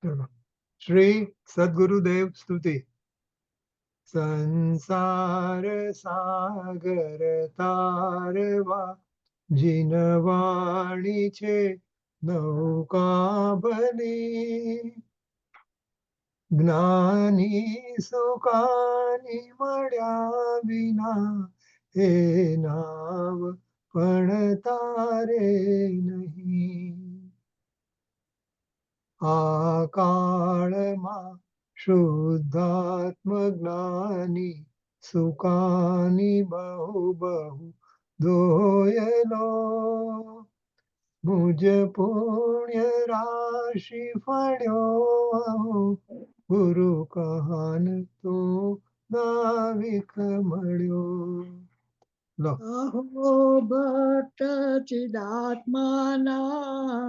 चलो, श्री सद्गुरुदेव स्तुति। संसार सागर तारवा, જીનવાણી છે નૌકા બની, જ્ઞાની સુકાની મળ્યા વિના એ નાવ પણ તારે નહીં. આ કાળમાં શુદ્ધાત્મ જ્ઞાની સુકાની બહુ બહુ દોયલો, મુજ પુણ્ય રાશિ ફળ્યો, ગુરુ કહાન તો નાવિક મળ્યો. લો, અહો ભટ્ટ ચિદાત્માના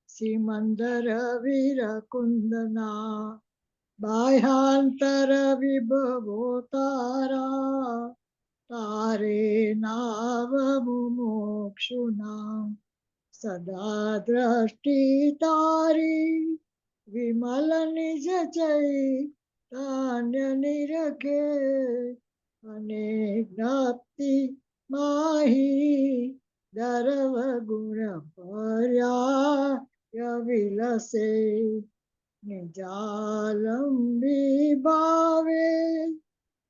સિમંદર વીર કુંદના, બાહ્યાંતર વિભવો તારા, તારે નાવ મુમુક્ષુના, સદા દ્રષ્ટિ તારી વિમલ નિજ ચૈતન્ય નિરખે, અને જ્ઞાપ્તિ માહી દર્વ ગુણ પર્યા વિલસે, નિજાલંબી ભાવે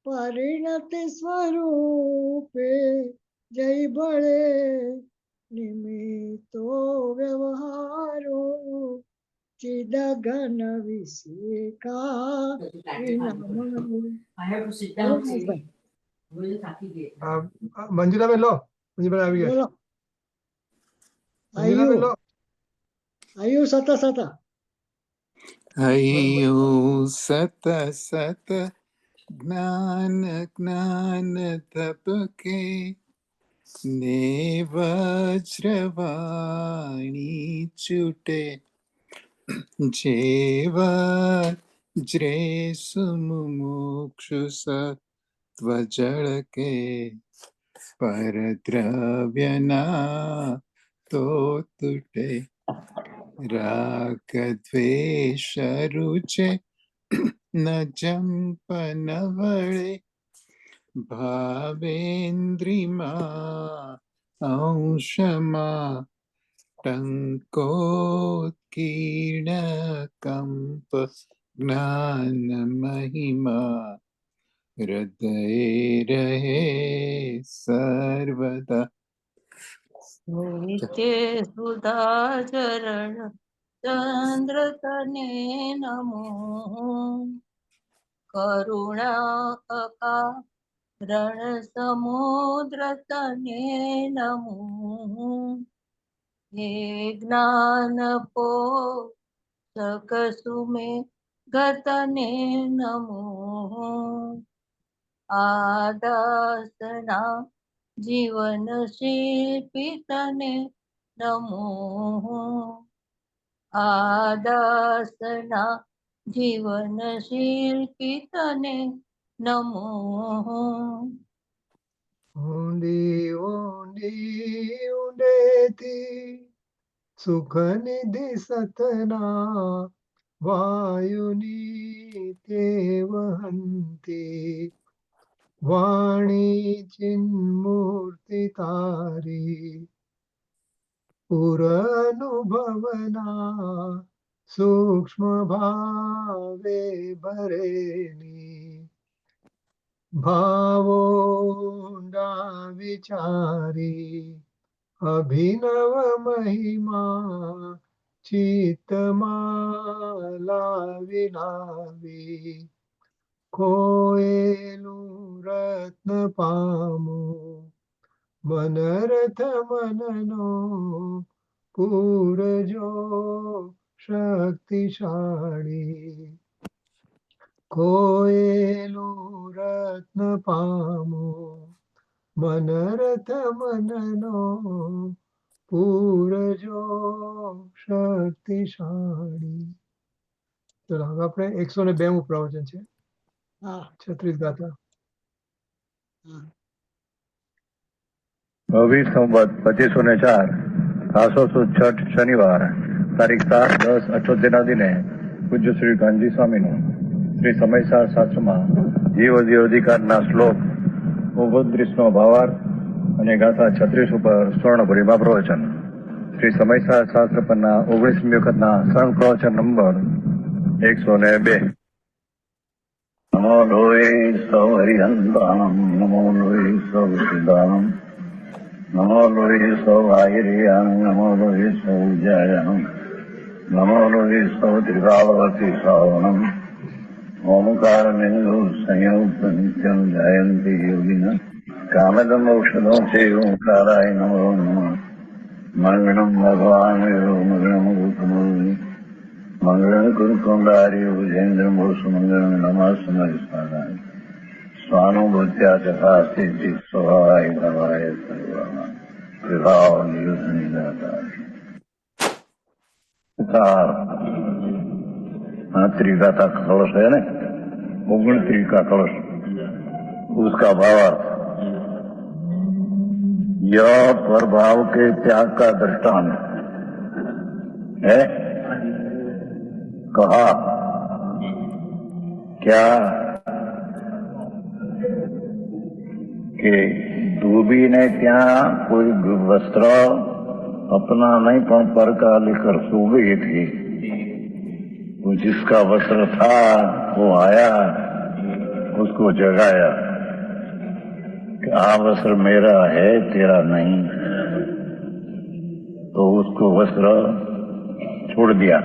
પરિણતિ સ્વરૂપે જય બળે, નિમિત્તો વ્યવહારો ચિદગન વિશેખા મંજુલાબેન લો, મંજુલાબેન આવી ગયા. મંજુલાબેન લો. આયુ સત સત હૈયું સત સત જ્ઞાન જ્ઞાન તપકે, ને વજ્રવાણી છૂટે, જેવા જ્રે સુમુક્ષુ સત્વજળ કે, પરદ્રવ્યના તો તૂટે, રાગ દ્વેષ રૂચે ન જંપ ન વળે, ભાવેન્દ્રિમાં અંશમાં ટંકોત્કીર્ણ કંપ, જ્ઞાન મહિમા હૃદય રહે સર્વદા. નિત્ય સુધાચરણ ચંદ્ર તને નમો, કરુણા અકારણ સમુદ્ર તને નમો, હે જ્ઞાન પોષક સુમે ગતને નમો, આદાસના જીવન શિલ્પી તને નમો, આદાસના જીવન શિલ્પી તને નમો, ઊંડી ઊંડી ઊંડેથી સુખ નિધિ સતના, વાયુની તે વહંતી, વાણી ચિન્મૂર્તિ તારી, પુરનુભવના સૂક્ષ્મ ભાવે ભરેની, ભાવોંડા વિચારી, અભિનવ મહિમા ચિત્તમાં લાવી લાવી, કોયેલું રત્ન પામું, મનરથ મનનો પૂરજો શક્તિશાળી, કોયેલું રત્ન પામું, મનરથ મનનો પૂરજો શક્તિશાળી. ચલો હવે આપણે 102 પ્રવચન છે, 36 ગાથા. ભવિ સંવત 2504 ખાસો સુદ છઠ શનિવાર તારીખ 7/10/78 દિને પૂજ્ય શ્રી ગાંધી સ્વામીનું શ્રી સમયસાર શાસ્ત્રમાં જીવ અધિકારના શ્લોક 29નો ભાવાર્થ અને ગાથા 36 ઉપર સ્વર્ણભરીમાં પ્રવચન. શ્રી સમયસાર શાસ્ત્ર પરના 19મી વખતના શરણ પ્રવચન નંબર 102. નમો લોહી સૌ હરિહંતાનમ નમો લોહી સૌ સિદ્ધાનમ નમો લોહી સૌ આયર્યાન નમો લોહી સૌ જયનમ નમો લોહી સૌ ત્રિકાલવતી શ્રાવણમ ઓમકાર બિંદુ સંયુક્ત નિત્યમ જયંતી યોગિન કામદમ ઔષધો છે ઓંકારાય નમો નમઃ મંગળમ ભગવાન મંગળમ ગૌતમોની મંગળમ કુરુકુંડારી ભુજેન્દ્ર મોસુ મંગળમ નમઃ સ્મરાય स्वानुभूत्या तथा स्थिति स्वभावाय भवाय सर्वम विभाव नियुक्त निजाता त्रिका का कलश है ना 29 का कलश उसका भावार्थ यह प्रभाव के त्याग का दृष्टांत है. कहा क्या કે ધોબીને ત્યાં કોઈ વસ્ત્ર अपना नहीं पण पर का लेकर सो गई थी. वो जिसका वस्त्र था वो आया उसको जगाया कि आ वस्त्र मेरा है तेरा नहीं. तो उसको वस्त्र छोड़ दिया.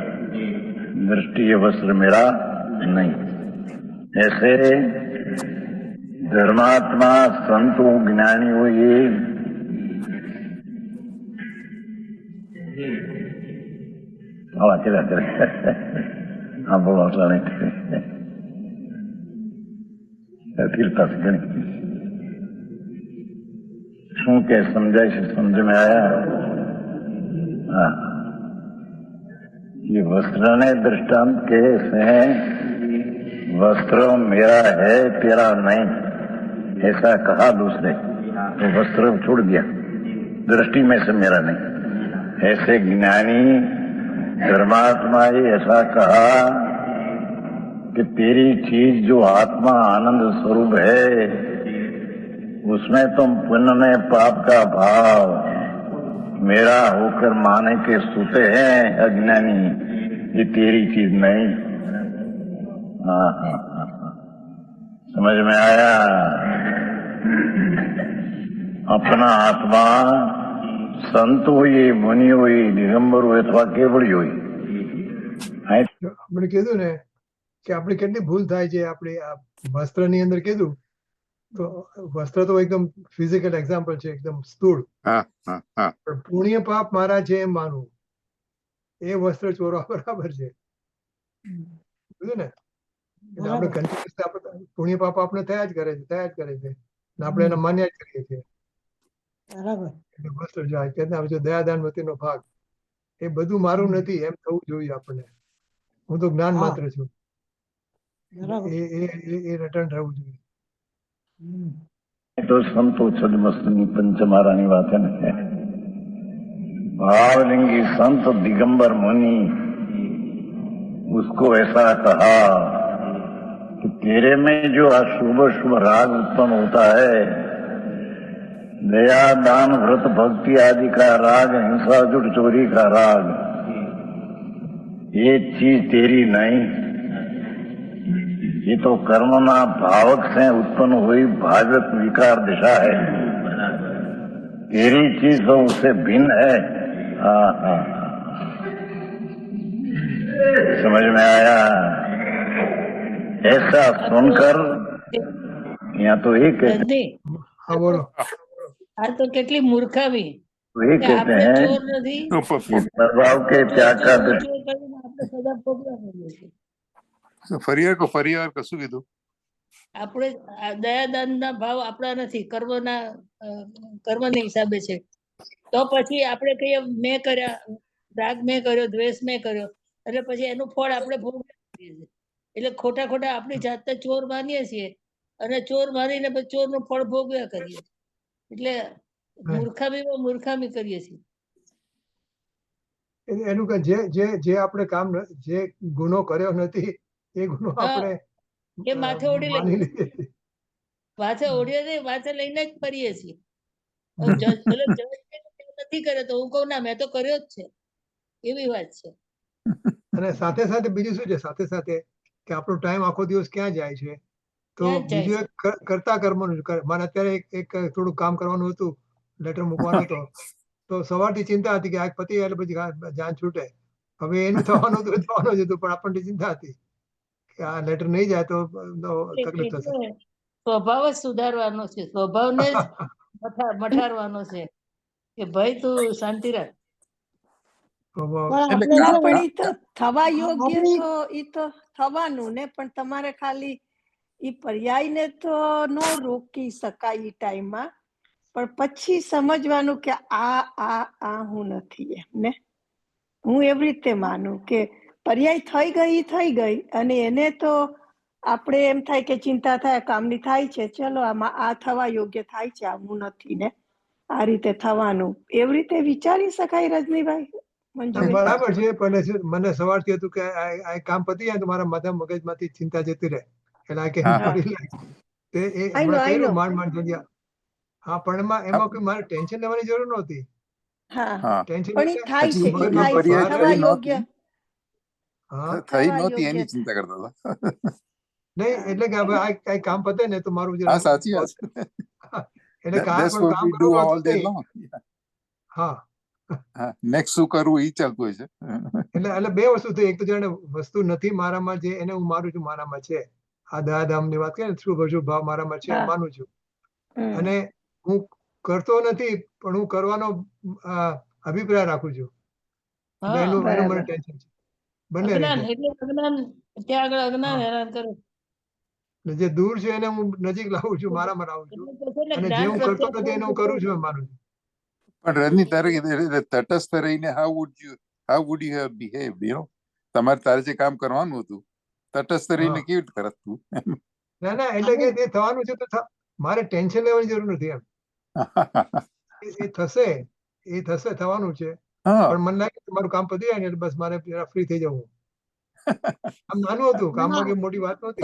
दृष्टि ये वस्त्र मेरा नहीं. ऐसे धर्मात्मा संतो ज्ञानियों ये चला हाँ बोलो तीर्थास गणी शू के समझाय से समझ में आया. हाँ ये वस्त्र ने दृष्टांत कैसे वस्त्र मेरा है तेरा नहीं ऐसा कहा दूसरे तो वस्त्र छोड़ दिया. दृष्टि में से मेरा नहीं. ऐसे ज्ञानी धर्मात्मा ही ऐसा कहा कि तेरी चीज जो आत्मा आनंद स्वरूप है उसमें तुम पुण्य में पाप का भाव मेरा होकर माने के सूते हैं अज्ञानी. ये तेरी चीज नहीं. हाँ हाँ समझ में आया. अपना आत्मा संत होई मुनि होई दिगंबर હોય અથવા કેવડી હોય. આપણે કીધું ને કે આપણે કેટલી ભૂલ થાય છે. આપણે આ વસ્ત્રની અંદર કીધું તો વસ્ત્ર તો એકદમ ફિઝિકલ એક્ઝામ્પલ છે, એકદમ સ્થૂળ. હા હા હા પણ પુણ્ય પાપ મારા છે એમ માનવું એ વસ્ત્ર ચોરવા બરાબર છે. કીધું ને એટલે આપણે કન્ટિન્યુઅસલી આપણે પુણ્ય પાપ આપણે થયા જ કરે છે ને આપણે એને માન્યા જ કરીએ છીએ. બરાબર. એટલે વસ્ત્ર જાય કે દયાદાન વતીનો ભાગ એ બધું મારું નથી એમ થવું જોઈએ આપણને. હું તો જ્ઞાન માત્ર છું બરાબર. એ રિટર્ન થવું જોઈએ. तो संतो छदमस्तनी पंचमारानी बात है ना. भावलिंगी संत दिगंबर मुनि उसको ऐसा कहा कि तेरे में जो अशुभ शुभ राग उत्पन्न होता है दया दान व्रत भक्ति आदि का राग हिंसा जुट चोरी का राग ये चीज तेरी नहीं. ये तो कर्मना भावक से उत्पन्न हुई भावक विकार दिशा है. तेरी चीज तो उससे भिन्न है. हाँ हाँ समझ में आया. ऐसा सुनकर यहाँ तो ये कहते નથી. હા બોલો. આ તો કેટલી મૂર્ખામી तो ये કે कहते આપણે हैं ચોર નથી. कि प्रभाव के त्याग का ચોર કરીને આપણે સજા ભોગવ્યા કરીએ છીએ. ફરિયાર કશું કીધું. આપણે આ દયાદાનના ભાવ આપણા નથી, કર્મના હિસાબે છે. તો પછી આપણે કહીએ મેં કર્યા, રાગ મેં કર્યો, દ્વેષ મેં કર્યો, એટલે પછી એનું ફળ આપણે ભોગવીએ છીએ. એટલે ખોટા ખોટા આપણી જાતને ચોર માનીએ છીએ અને ચોર માનીને પછી ચોરનું ફળ ભોગવ્યા કરીએ. એટલે મૂર્ખામીમાં મૂર્ખામી કરીએ છીએ. એનું કે જે આપણે કામ જે ગુનો કર્યો નથી એ ગુનો હા, આપણે એ માથે ઓઢી માની લઈએ. લઈએ. માથે ઓઢીએ નહીં, માથે લઈને જ ફરીએ છીએ. હવે જજ ભલે જજ નથી કર્યો તો હું કહું ના મેં તો કર્યો જ છે, એવી વાત છે. અને સાથે સાથે બીજું શું છે, સાથે સાથે કે આપણો ટાઈમ આખો દિવસ ક્યાં જાય છે, તો ક્યાં જ જાય બીજું છે. એક કરતા કર્મનું મારે અત્યારે એક થોડું કામ કરવાનું હતું, લેટર મૂકવાનો હતો, તો સવારથી ચિંતા હતી કે આ પતિ એટલે પછી જાન છૂટે. હવે એનું થવાનું હતું થવાનું જ હતું, પણ આપણને ચિંતા હતી કે આ લેટર નહીં જાય તો તકલીફ થશે. એટલે સ્વભાવ જ સુધારવાનો છે, સ્વભાવને જ મઠારવાનો છે કે ભાઈ તું શાંતિ રાખ. પણ એટલે આપણે કામ છે ને, પણ ઈ તો થવા યોગ્ય આપણી તો ઈ તો થવાનું ને, પણ તમારે ખાલી ઈ પર્યાયને તો ન રોકી શકાય ઈ ટાઈમમાં, પણ પછી સમજવાનું કે આ હું નથી એમ ને. હું એવી રીતે માનું કે પર્યાય થઈ ગઈ અને એને તો આપણે એમ થાય કે ચિંતા થાય કામની થાય છે, ચલો આમાં આ થવા યોગ્ય થાય છે, આ હું નથી ને આ રીતે થવાનું, એવી રીતે વિચારી શકાય રજનીભાઈ, મંજુબેન. બરાબર છે, પણ મને સવારથી હતું કે આ કામ પતી જાય તો મારા માથા મગજમાંથી ચિંતા જતી રહે, એટલે આ કેમ હા. કરી લે તે એ I know, હમણાં I know. કર્યું માંડ જગ્યા. હા, પણ એમાં કોઈ મારે ટેન્શન લેવાની જરૂર નહોતી. હા, હા ટેન્શન પણ ઈ થાય હજી છે, ઈ મગજમાં થાય છે, પર્યાય ભાર થવા થઈ યોગ્ય નહોતી હા થઈ થવા નહોતી યોગ્ય એની ચિંતા કરતા હતા. નહીં, એટલે કે હવે આ કઈ કામ પતે ને તો મારું જરા હા સાચી વાત છે. એટલે That's પણ what કામ we do કરવાનું all હતું day નહીં. long. હા, હા નેક્સ્ટ શું કરવું ઈ ચાલતું હોય છે. એટલે બે વસ્તુ થઈ, એક તો જાણે વસ્તુ નથી મારામાં જે એને હું માનું છું મારામાં છે, આ દયાધામ ની વાત કરે ને, શુભ અશુભ ભાવ મારામાં છે, હા. માનું છું. હમ. અને હું કરતો નથી પણ હું કરવાનો અભિપ્રાય રાખું છું, એટલે હા, એનું મને બરાબર. ટેન્શન છે બંને અજ્ઞાન રીતે. એટલે અજ્ઞાન, ત્યાં આગળ અજ્ઞાન હા. હેરાન કરે. અને જે દૂર છે એને હું નજીક લાવું છું, મારામાં લાવું છું, એટલે તો છે ને અને જે જ્ઞાન હું કરતો પ્રત્યે નથી એને હું કરું છું એમ માનું છું. પણ રજની તારે તટસ્થ રહીને હાઉ વુડ યુ હેવ બિહેવ્ડ તમારે તારે જે કામ કરવાનું હતું તટસ્થ રહીને હા. કેવી રીતે કરત તું? ના એટલે કે તે થવાનું છે તો મારે ટેન્શન લેવાની જરૂર નથી એમ. એ થશે થવાનું છે, હા પણ મને લાગે મારું કામ પતી જાય ને એટલે બસ મારે ફ્રી થઈ જવું. આમ નાનું હતું, કામમાં કઈ મોટી વાત નહોતી.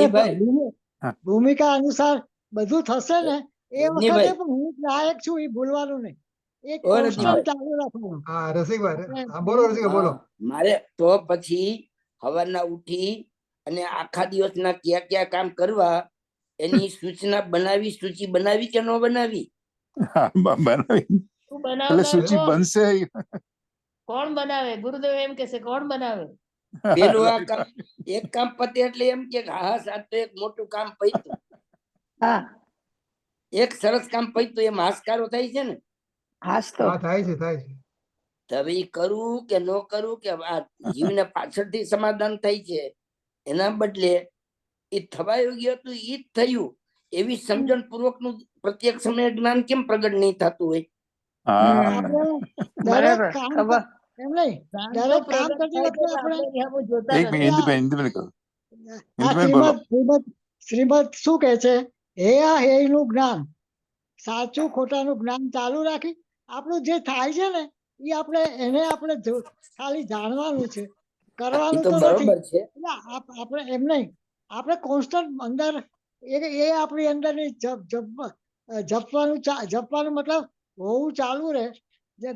આપણે ભૂમિકા અનુસાર બધું થશે ને એ વખતે રજનીભાઈ. પણ હું લાયક છું એ ભૂલવાનું નહીં, એ ઓ કોન્સ્ટન્ટ ચાલુ રાખવાનું. હા રસિકભાઈ, હા બોલો રસિકભાઈ બોલો. મારે તો પછી સવારના ઉઠી અને આખા દિવસના કયા કયા કામ કરવા એની સૂચના બનાવી, સૂચિ બનાવી કે ન બનાવી? હા, બનાવી તું એટલે બનાવનાર સૂચિ કોણ? બનશે. કોણ બનાવે? ગુરુદેવ એમ કે છે કોણ બનાવે? પેલું આ કામ, એક કામ પતે એટલે એમ કે હા સાત તો એક મોટું કામ પત્યું, હા, એક સરસ કામ પત્યું, એમ હાશકારો થાય છે ને. હાસ તો હા થાય છે. તો હવે ઈ કરવું કે ન કરવું કે આ જીવને પાછળથી સમાધાન થાય છે, એના બદલે એ થવા યોગ્ય હતું ઈ જ થયું એવી સમજણ પૂર્વકનું પ્રત્યેક સમયે જ્ઞાન કેમ પ્રગટ નહીં થતું હોય? હા આપણે દરેક બરાબર. કામ ખબર. એમ નહીં, જ્ઞાન તો દરેક કામ પ્રગટ કરતી થાય છે વખતે પણ આપણે આપણે ત્યાં જોતા એક નથી. મિનિટ ઇન્દુબેન કહો. આ ઇન્દુબેન બોલો. શ્રીમદ શું કહે છે, હે આ હે નું જ્ઞાન, સાચું ખોટાનું જ્ઞાન ચાલુ રાખી આપણું જે થાય છે ને એ આપણે ખાલી જાણવાનું છે, એ કરવાનું તો તો નથી. બરોબર છે. એટલે આપણે એમ નહીં, આપણે કોન્સ્ટન્ટ અંદર એ આપણી અંદરની જપવાનું મતલબ હોવું ચાલુ રહે. જે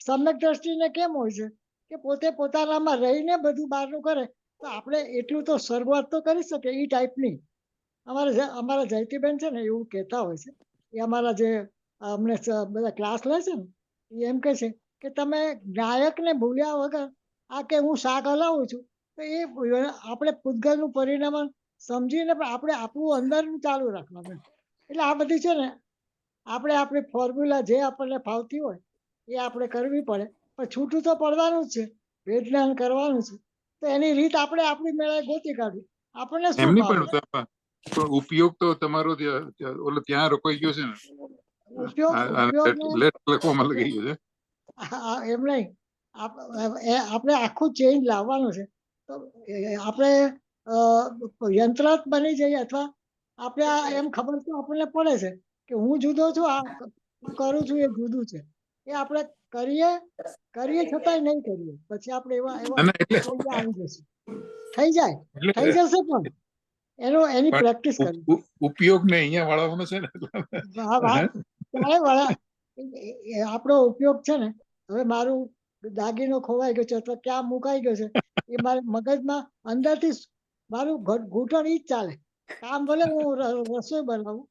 સમ્યક દ્રષ્ટિને કેમ હોય છે કે પોતે પોતાનામાં રહીને બધું બહારનું કરે, તો આપણે એટલું તો શરૂઆત તો કરી શકીએ એ ટાઈપની. અમારા જયતીબેન છે ને એવું કહેતા હોય છે, એ અમારા જે અમને બધા ક્લાસ લે છે ને એ એમ કહે છે કે તમે ગાયકને ભૂલ્યા વગર આ કે હું શાક હલાવું છું, તો એ આપણે પૂતગલનું પરિણામ સમજીને પણ આપણે આપણું અંદરનું ચાલુ રાખવાનું. એટલે આ બધી છે ને આપણે આપણી ફોર્મ્યુલા જે આપણને ફાવતી હોય એ આપણે કરવી પડે, પણ છૂટું તો પડવાનું જ છે, વેદ જ્ઞાન કરવાનું છે, તો એની રીત આપણે આપણી મેળે ગોતી કાઢવી. આપણને શું એમની ફાવે પણ ઉપયોગ તો તમારો ઓલો ત્યાં રોકાઈ ગયો છે ને, ઉપયોગને લેટ લખવામાં લગાઈ ગયો છે. એમ નહીં, આપણે આખું ચેન્જ લાવવાનું છે. તો આપણે યંત્રાત બની જઈએ, અથવા આપણે એમ ખબર તો આપણને પડે છે કે હું જુદો છું, આ હું કરું છું એ જુદું છે. એ આપણે કરીએ છતાંય નહીં કરીએ, પછી આપણે એવા ના, ના, એટલે આવી જશે, થઈ જાય, એટલે થઈ જશે, પણ એની પણ પ્રેક્ટિસ કરવી. ઉપયોગ ને અહીંયા વાળવાનો છે ને. હા વાત ત્યારે વળા આપણો ઉપયોગ છે ને, હવે મારું દાગીનો ખોવાઈ ગયો છે અથવા ક્યાં મુકાઈ ગયો છે, એ મારે મગજમાં અંદરથી મારું ઘૂંટણ ઈ જ ચાલે. કામ ભલે હું રસોઈ બનાવું,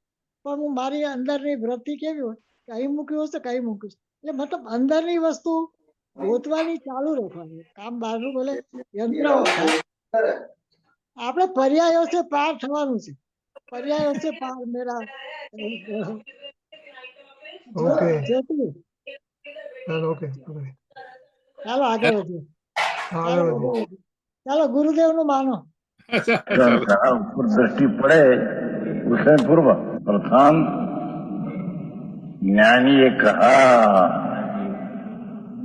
પણ હું મારી અંદરની વૃત્તિ કેવી હોય કે અહીં મૂક્યું હશે કે અહીં મૂક્યું છે. એટલે મતલબ અંદરની વસ્તુ ગોતવાની ચાલુ રાખવાની. કામ બહારનું ભલે યંત્ર થાય. આપણે પર્યાયો છે પાર થવાનું છે. પર્યાયો છે પાર મેરા ઓકે જ્યોતિ. ચાલો ઓકે ચાલો આગળ વધીએ. આગળ વધીએ. ચાલો ગુરુદેવ નું માનો. ऊपर दृष्टि पड़े उसे पूर्व प्रथम ज्ञानी ये कहा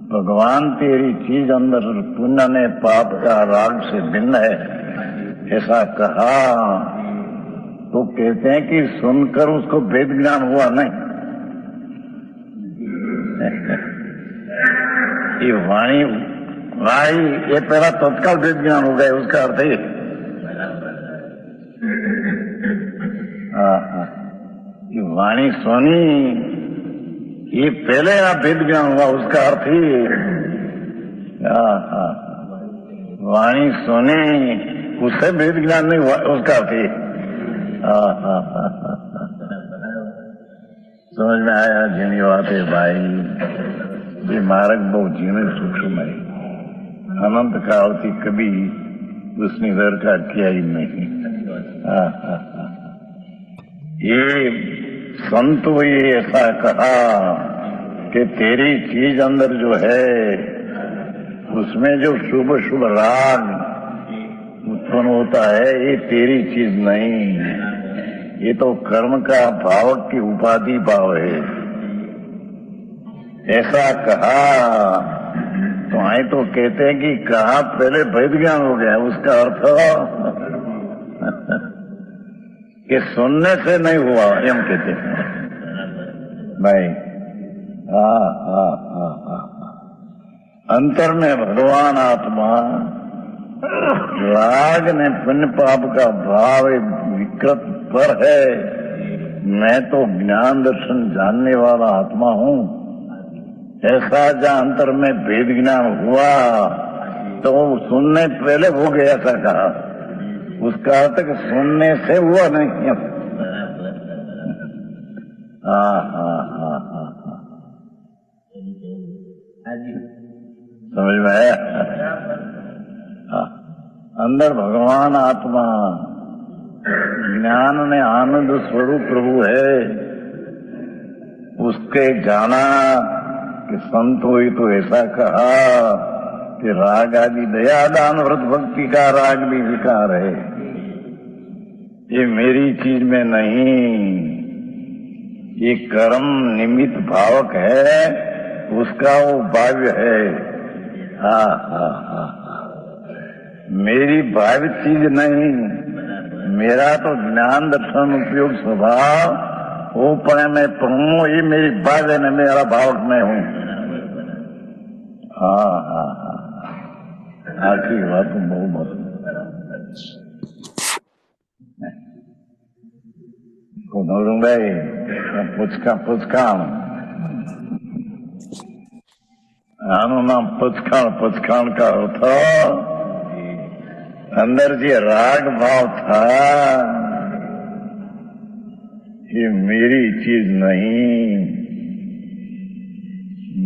भगवान तेरी चीज अंदर पुण्य ने पाप का राग से भिन्न है, ऐसा कहा तो कहते हैं कि सुनकर उसको वेद ज्ञान हुआ नहीं। ये वाणी भाई ये पहला तत्काल वेद ज्ञान हो गया, उसका अर्थ ही ये वाणी सुनी ये पहले आप वेद ज्ञान हुआ, उसका अर्थ ही वाणी सुनी उससे वेद ज्ञान नहीं हुआ, उसका अर्थ ही समझ में आया जीनी बात है भाई। ये मार्ग बहुत जीने सूक्ष्म है, अनंत काल की कभी उसने घर का किया ही नहीं। ये संत ये ऐसा कहा कि तेरी चीज अंदर जो है उसमें जो शुभ शुभ राग उत्पन्न होता है ये तेरी चीज नहीं, ये तो कर्म का भाव की उपाधि भाव है, ऐसा कहा। तो आए तो कहते हैं कि कहा पहले वेद ज्ञान हो गया, उसका अर्थ कि सुनने से नहीं हुआ, एम कहते हैं भाई। अंतर में भगवान आत्मा राग ने पुण्य पाप का भाव विकृत पर है, मैं तो ज्ञान दर्शन जानने वाला आत्मा हूँ, ऐसा जहाँ अंतर में भेद ज्ञान हुआ तो सुनने पहले हो गया, ऐसा कहा। उसका अर्थ कि सुनने से हुआ नहीं। समझ में आया? अंदर भगवान आत्मा ज्ञान ने आनंद स्वरूप प्रभु है, उसके जाना कि संत हुई तो ऐसा कहा कि राग आदि दया दान व्रत भक्ति का राग भी विकार है, ये मेरी चीज में नहीं, ये कर्म निमित्त भावक है, उसका वो भाव्य है। मेरी भाव्य चीज नहीं, मेरा तो ज्ञान दर्शन उपयोग स्वभाव वो पड़े मैं पढ़ूं, ये मेरी भाव्य है, मेरा भावक मैं हूँ। आखिरी बात बहुत ભાઈ પૂચકાણ આનું નામ પૂચકાણ का अर्थ अंदर जो राग भाव था ये मेरी चीज नहीं,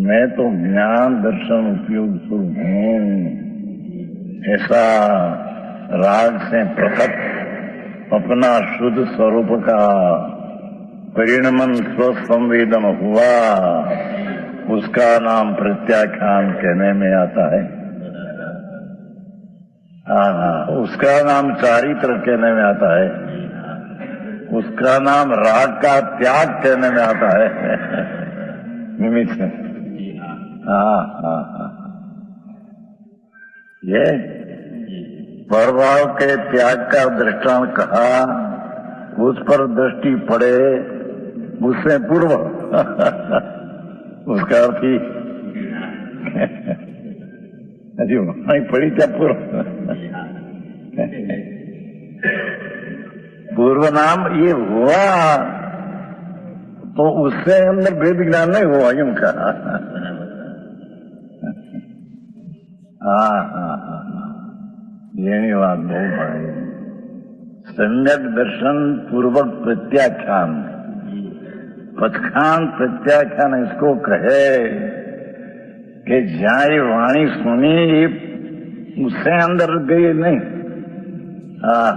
मैं तो ज्ञान दर्शन उपयोग स्वरूप हूँ, ऐसा राग से प्रकट अपना शुद्ध स्वरूप का परिणमन स्वसंवेदन हुआ, उसका नाम प्रत्याख्यान कहने में आता है। उसका नाम चारित्र कहने में आता है, उसका नाम राग का त्याग कहने में आता है। निमित्त ये प्रभाव के त्याग का दृष्टांत कहा, उस पर दृष्टि पड़े उससे पूर्व उसका अर्थ ही अजी वहां पड़ी क्या पूर्व नाम ये हुआ तो उससे अंदर भेद ज्ञान नहीं हुआ यूं का। हाँ, यही बात बहुत भाई। सम्यक दर्शन पूर्वक प्रत्याख्यान, पथखान प्रत्याख्यान इसको कहे कि जहां ये वाणी सुनी उससे अंदर गई नहीं। हाँ,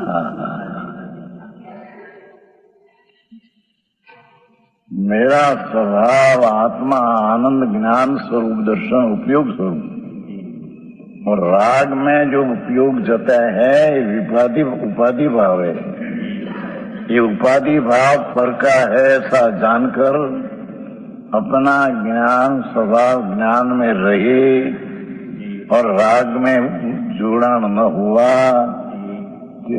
मेरा स्वभाव आत्मा आनंद ज्ञान स्वरूप दर्शन उपयोग स्वरूप, और राग में जो उपयोग जता है ये उपाधि भाव है। ये उपाधि भाव पर का है ऐसा जानकर अपना ज्ञान स्वभाव ज्ञान में रहे और राग में जुड़ान न हुआ,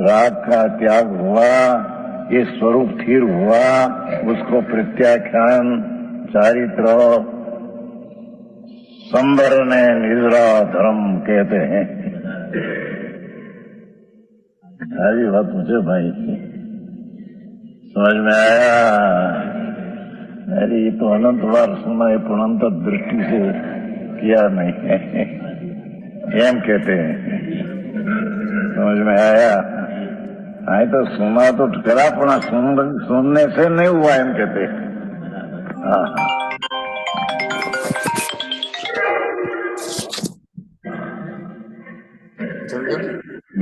राग का त्याग हुआ, ये स्वरूप स्थिर हुआ, उसको प्रत्याख्यान चारित्र संवरण निद्रा धर्म कहते हैं। सारी बात मुझे भाई समझ में आया। अरे ये तो अनंत बार सुना है, पर अनंत दृष्टि से किया नहीं है, एम कहते हैं। समझ में आया। आई तो सुना तो करा, पण सुनने से नहीं हुआ, एम कहते। हाँ,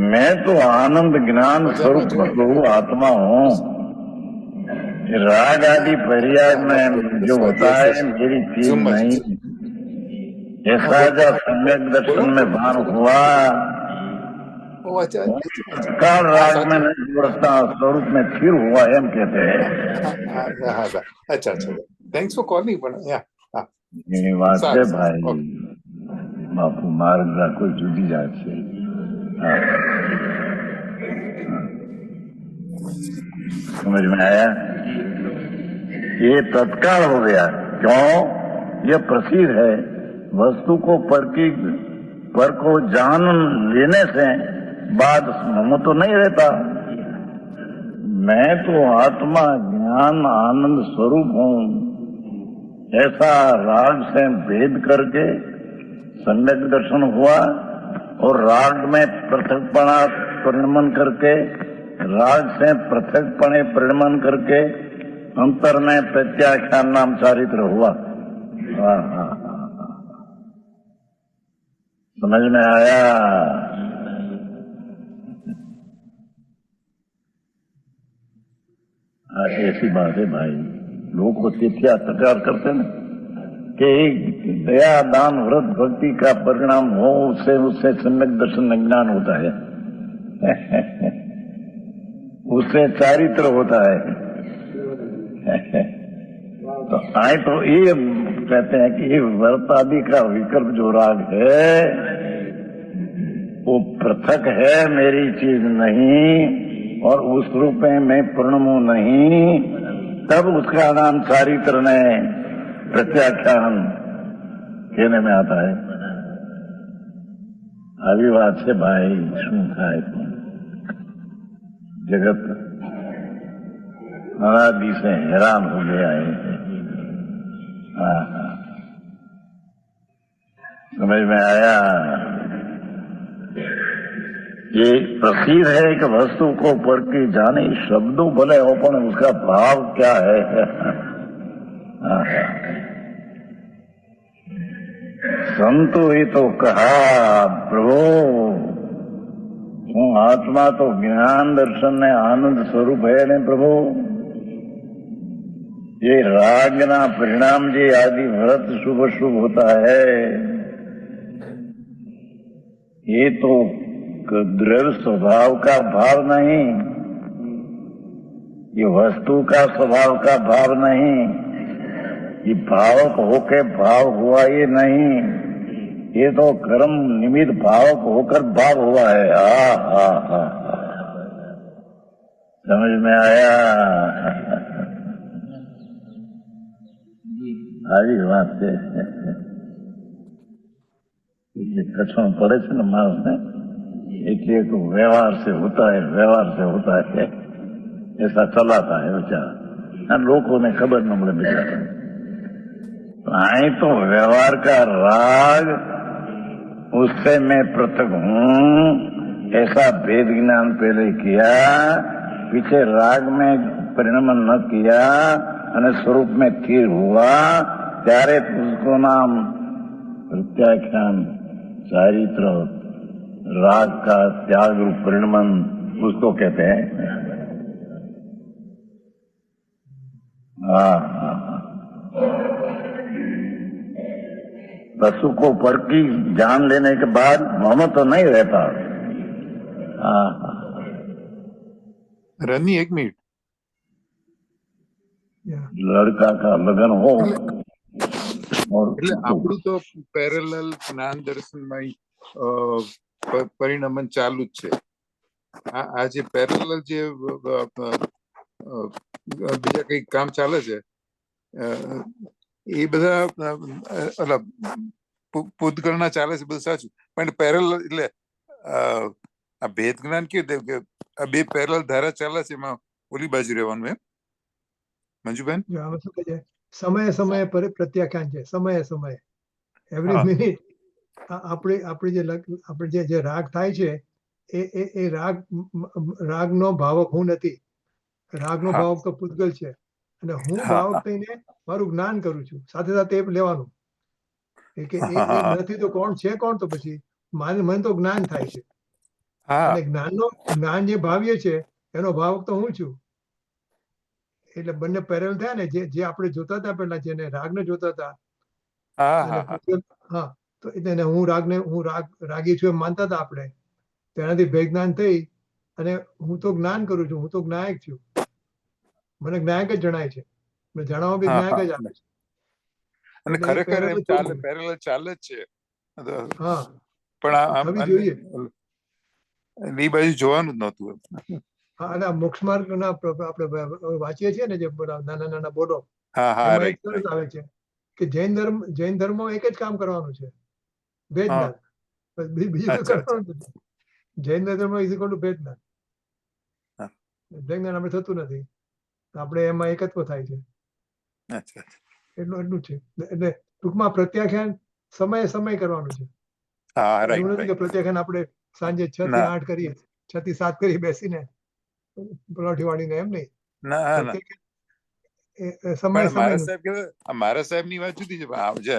मैं तो आनंद ज्ञान स्वरूप प्रभु आत्मा हूँ। राग आदि पर्याय में जो होता है मेरी चीज नहीं। ऐसा जब सम्यक दर्शन में भान हुआ, काल राग में नहीं जोड़ता, स्वरूप में स्थिर हुआ, एम कहते हैं। अच्छा, थैंक्स फॉर कॉलिंग। ये बात है भाई, बापू मार्ग राखो जुदी जात से। हाँ, समझ में आया। ये तत्काल हो गया। क्यों? ये प्रसिद्ध है। वस्तु को पर को जान लेने से बाद मोह तो नहीं रहता। मैं तो आत्मा ज्ञान आनंद स्वरूप हूँ, ऐसा राग से भेद करके सम्यक दर्शन हुआ, और राग में पृथकपणा परिणमन करके, राग से पृथकपणे परिणमन करके अंतर में प्रत्याख्यान नाम चारित्र हुआ। हाँ, समझ में आया। ऐसी बात है भाई। लोग को तिथ्या प्रचार करते ना कि दया दान व्रत भक्ति का परिणाम हो, उससे सम्यक दर्शन ज्ञान होता है। उससे चारित्र होता है। तो आए तो ये कहते हैं कि ये व्रत आदि का विकल्प जो राग है वो पृथक है, मेरी चीज नहीं, और उस रूप में मैं पूर्णमु नहीं, तब उसका नाम चारित्र ने प्रत्याख्यान कहने में आता है। આવી વાત છે ભાઈ, શું થાય जगत अनादि से हैरान हो गया है। समझ में आया। ये प्रसिद्ध है कि वस्तु को पर की जाने, शब्दों भले हो पर उसका भाव क्या है। संतो ही तो कहा, प्रभु હું આત્મા તો જ્ઞાન દર્શન ને આનંદ સ્વરૂપ है ने प्रभु। ये राग ना परिणाम जी आदि व्रत शुभ शुभ होता है, ये तो द्रव्य स्वभाव का भाव नहीं, ये वस्तु का स्वभाव का भाव नहीं, ये भावक होके भाव हुआ ये नहीं, ये तो कर्म निमित्त भावक होकर भाव हुआ है। समझ में आया। આવી વાત છે. ये कछम पड़े છે ને માણસને એટલે एक व्यवहार से होता है ऐसा चलाता है बेचारा. लोगों ने खबर न મળે बेचारा. आई तो व्यवहार का राग उससे मैं पृथक हूँ ऐसा भेद ज्ञान पहले किया, पीछे राग में परिणमन न किया અને સ્વરૂપ में स्थिर हुआ ત્યારે उसको नाम प्रत्याख्यान चारित्र राग का त्याग रूप परिणमन उसको कहते हैं. हाँ, पशु को पर की जान लेने के बाद मोह तो नहीं रहता. हाँ, રની એક મિનિટ. Yeah. लड़का का लगन हो और એટલે આપણું તો પેરેલલ જ્ઞાન દર્શનમાં પરિણમન ચાલુ જ છે. આ જે પેરેલલ જે બીજા કઈ કામ ચાલે છે એ બધા પૂતગણના ચાલે છે, બધું સાચું, પણ પેરેલલ એટલે આ ભેદ જ્ઞાન કેવું કે આ બે પેરેલલ ધારા ચાલે છે, એમાં ઓલી બાજુ રહેવાનું એમ મંજુબેન? જો આમાં શું કહે છે, સમયે સમયે પ્રત્યાખ્યાન છે, સમયે સમયે એવરી હા. મિનિટ આપણે જે રાગ થાય છે એ રાગનો ભાવક હું નથી. રાગનો હા. ભાવક તો પૂતગલ છે અને હું હા, ભાવક હા. થઈને મારું જ્ઞાન કરું છું, સાથે સાથે એ લેવાનું કે એ નથી તો કોણ છે કોણ, તો પછી મને તો જ્ઞાન થાય છે હા, અને જ્ઞાન જે ભાવ્ય છે એનો ભાવક તો હું છું. એટલે બંને પેરેલ થયા ને, જે આપણે જોતા હતા પેલા, જેને રાગને જોતા હતા હા, અને હા, હા, તો એને હું રાગી છું એમ માનતા હતા આપણે, તેનાથી ભેજ્ઞાન થઈ અને હું તો જ્ઞાન કરું છું, હું તો જ્ઞાયક છું, મને જ્ઞાયક જ જણાય છે, મને જણાવવા બી હા, જ્ઞાયક જ હા. આપે છે. અને એટલે એ ખરેખર parallel એમ થવું ચાલે, જોઈએ. પેરેલલ ચાલે જ છે, હા, પણ આમ થવી જોઈએ. એ બાજુ જોવાનું જ નહોતું. હા, અને આ મોક્ષ માર્ગના આપણે વાંચીએ છીએ ને, જે બધા નાના નાના બોર્ડો, હા, હા, એમાં એક રાઈટ, સરસ આવે છે કે જૈન ધર્મ એક જ કામ કરવાનું છે, ભેદનાથ. બીજું કોઈ અચ્છા, કરવાનું નથી. જૈન ધર્મ ઇઝ ઇક્વલ ટુ ભેદનાથ. હા. ભેદનાથ આપણે થતું નથી, આપણે એમાં એકત્વ થાય છે, અચ્છા. એટલું છે. એટલે ટૂંકમાં પ્રત્યાખ્યાન સમયે સમય કરવાનું છે. હા, એવું રાઈટ, નથી કે રાઈટ. પ્રત્યાખ્યાન આપણે સાંજે 6 થી ના. 8 કરીએ, 6 થી 7 કરી બેસીને પલોઠી વાળીને, એમ નહીં. ના, ના. સમય પણ મારા સમયનું. સાહેબ કે મારા સાહેબ ની વાત જુદી છે. આ જે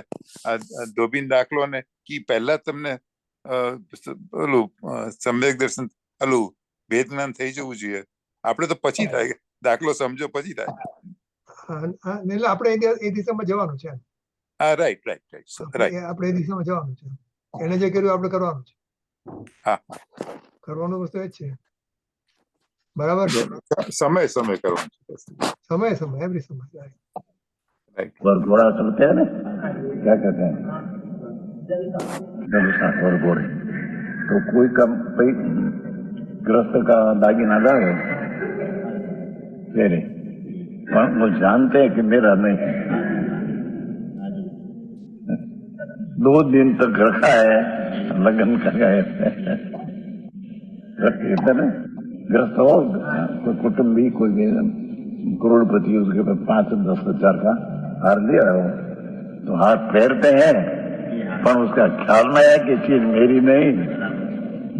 ધોબીન દાખલો ને કી પહેલા તમને ઓલું સમ્યક દર્શન ઓલું ભેદ જ્ઞાન થઈ જવું જોઈએ. આપણે તો પછી થાય, દાખલો સમજો પછી થાય. એટલે આપણે એ દિશામાં જવાનું છે. હા, રાઈટ, રાઈટ, રાઈટ. આપણે એ દિશામાં જવાનું છે. એને જે કર્યું આપણે કરવાનું છે. હા, કરવાનું વસ્તુ એ જ છે. બરાબર. સમય કરવાનું છે. સમય એવરી સમય. રાઈટ. घोड़ा चलते हैं ना, क्या कहते हैं, और घोड़े, तो कोई कम भाई ग्रस्त का दागिना लाए तेरे, पर वो जानते हैं कि मेरा नहीं. 2 दिन तक रखा है, लगन कर गए कहते ना, ग्रस्त हो कोई कुटुंबी, कोई करोड़पति, उसके पास 5-10 हजार का हार लिया हो, तो हाथ फेरते हैं, पर उसका ख्याल में है कि चीज मेरी नहीं,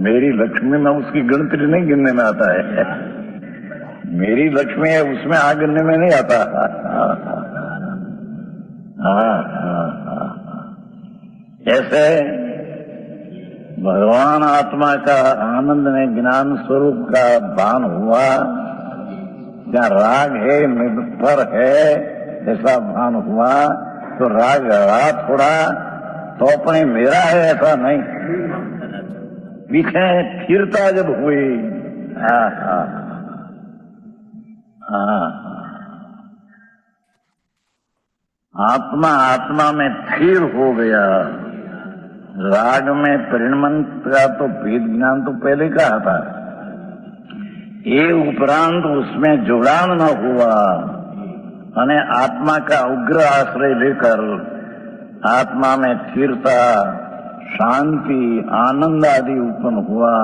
मेरी लक्ष्मी में उसकी गिनती नहीं गिनने में आता है. मेरी लक्ष्मी है, उसमें आ गिनने में नहीं आता. ऐसे भगवान आत्मा का आनंद में ज्ञान स्वरूप का भान हुआ, क्या राग है निर्भर है ऐसा भान हुआ, तो राग रहा थोड़ा तो अपने मेरा है ऐसा नहीं, पीछे स्थिरता जब हुई, आत्मा में स्थिर हो गया. राग में परिणमन का तो भेद ज्ञान तो पहले कहा था, ये उपरांत उसमें जुड़ान न हुआ, अने आत्मा का उग्र आश्रय लेकर आत्मा में स्थिरता, शांति, आनंद आदि उत्पन्न हुआ,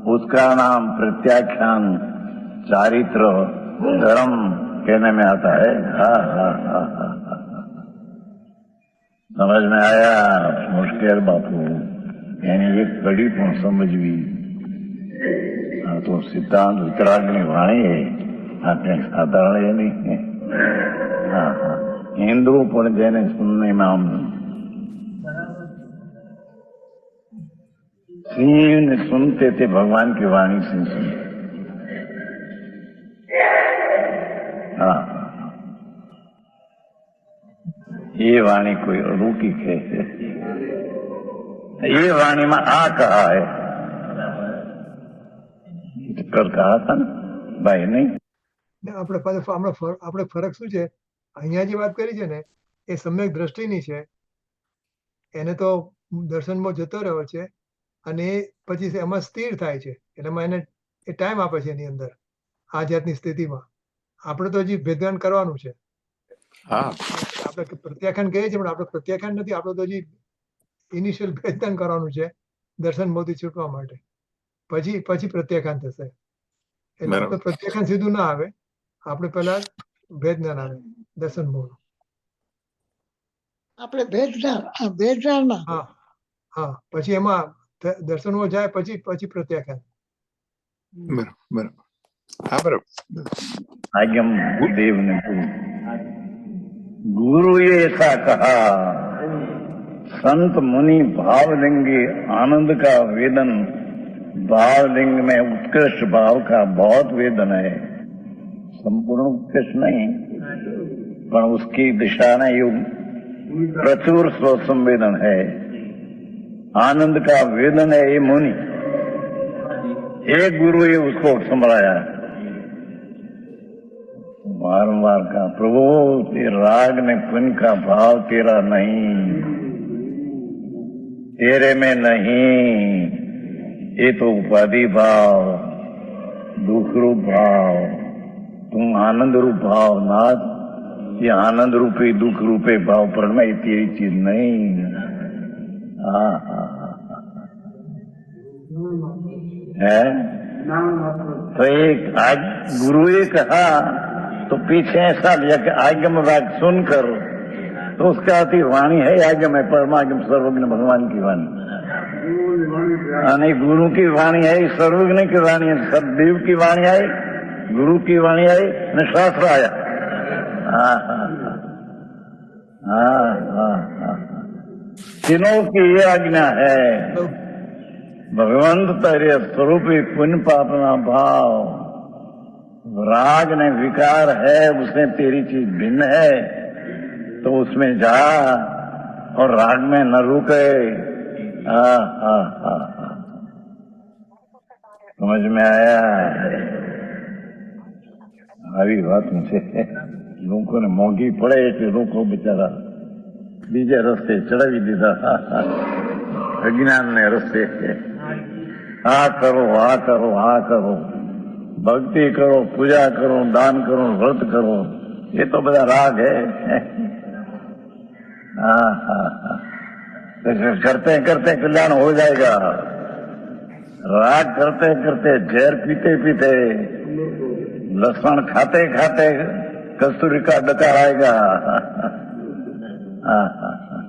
उसका नाम प्रत्याख्यान, चारित्र, धर्म कहने में आता है। हा हा हा हा हा। समझ में आया? मुश्किल बापू, यानी एक कड़ी पण समझवी। આ તો સિદ્ધાંત વિતરાગની વાણી है, આપણે સાધારણ એ नहीं है। हाँ हाँ, हिंदू पण જેને सुनने में आम सिंह सुनते थे भगवान की वाणी से सुनते। हाँ, ये वाणी कोई रूकी है, ये वाणी में आ कहा है, कल कहा था ना भाई, नहीं? ને આપણે પાછું આપણે ફરક શું છે, અહીંયા જે વાત કરી છે ને એ સમ્યક દ્રષ્ટિની છે, એને તો દર્શનમાં જતો રહ્યો છે અને પછી એમાં સ્થિર થાય છે, એમાં એને એ ટાઈમ આપે છે એની અંદર આ જાતની સ્થિતિમાં। આપણે તો હજી ભેદગાન કરવાનું છે। હા આપણે પ્રત્યાખ્યાન કહીએ છીએ પણ આપણે પ્રત્યાખ્યાન નથી, આપણે તો હજી ઇનિશિયલ ભેદગાન કરવાનું છે દર્શન મોથી છૂટવા માટે, પછી પછી પ્રત્યાખ્યાન થશે। એટલે આપણે બરાબર. પ્રત્યાખ્યાન સીધું ના આવે, આપણે પહેલા ભેદ જ્ઞાન આવે દર્શન મોહ। આપણે ભેદના હા હા, પછી એમાં દર્શનમાં જાય પછી પછી પ્રત્યાખ્યાન। બરાબર બરાબર, હા બરાબર। आगम देव ने गुरु ये ऐसा कहा, संत मुनि भावलिंगी आनंद का वेदन, भावलिंग में उत्कृष्ट भाव का बहुत वेदन है, संपूर्ण उत्कृष्ट नहीं पर उसकी दिशा में युग प्रचुर स्व संवेदन है, आनंद का वेदन है। ये मुनि एक गुरु ये उसको संभलाया, बारंबार का प्रभु तेरे राग ने पुन का भाव तेरा नहीं, तेरे में नहीं, ये तो उपाधि भाव, दुख रूप भाव, तुम आनंद रूप भाव नाथ, ये आनंद रूपी दुख रूपे भाव पर में तेरी चीज नहीं। हाँ हाँ है। तो एक आज गुरुए कहा तो पीछे ऐसा लिया कि आगम वाक सुनकर, तो उसका अति वाणी है आगम है, परमागम सर्वज्ञ भगवान की वाणी, नहीं गुरु की वाणी है, सर्वज्ञ की वाणी है, सददेव की वाणी आई, गुरु की वाणी आई ने शास्त्र आया। हाँ हाँ हाँ हाँ हाँ, तीनों की ये आज्ञा है, भगवंत तेरे स्वरूपी पुण्य पापना भाव, राग ने विकार है, उसमें तेरी चीज भिन्न है, तो उसमें जा और राग में न रुके। समझ में आया? આવી વાત છે, લોકોને મોંઘી પડે એટલે લોકો બિચારા બીજા રસ્તે ચડાવી દીધા, અજ્ઞાનને રસ્તે। આ કરો, આ કરો, આ કરો, भक्ति करो, पूजा करो, दान करो, व्रत करो, ये तो बड़ा राग है। हाँ हाँ हाँ, करते करते कल्याण हो जाएगा। राग करते करते, जहर पीते पीते, लहसुन खाते खाते कस्तूरी का डकार आएगा। हाँ हाँ हाँ,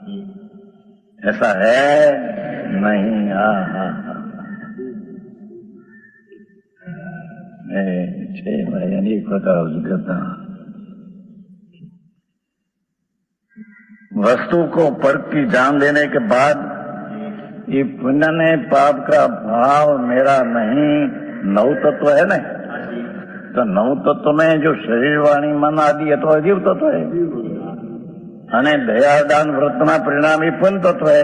ऐसा है नहीं। हाँ हाँ हाँ, भाई अनेक प्रकार करता वस्तु को परख की जान लेने के बाद ये पुण्य ने पाप का भाव मेरा नहीं, नव तत्व है ना, तो नव तत्व में जो शरीर वाणी मन आदि है तो अजीव तत्व है, अने दया दान व्रतना परिणाम ये पुण्य तत्व है,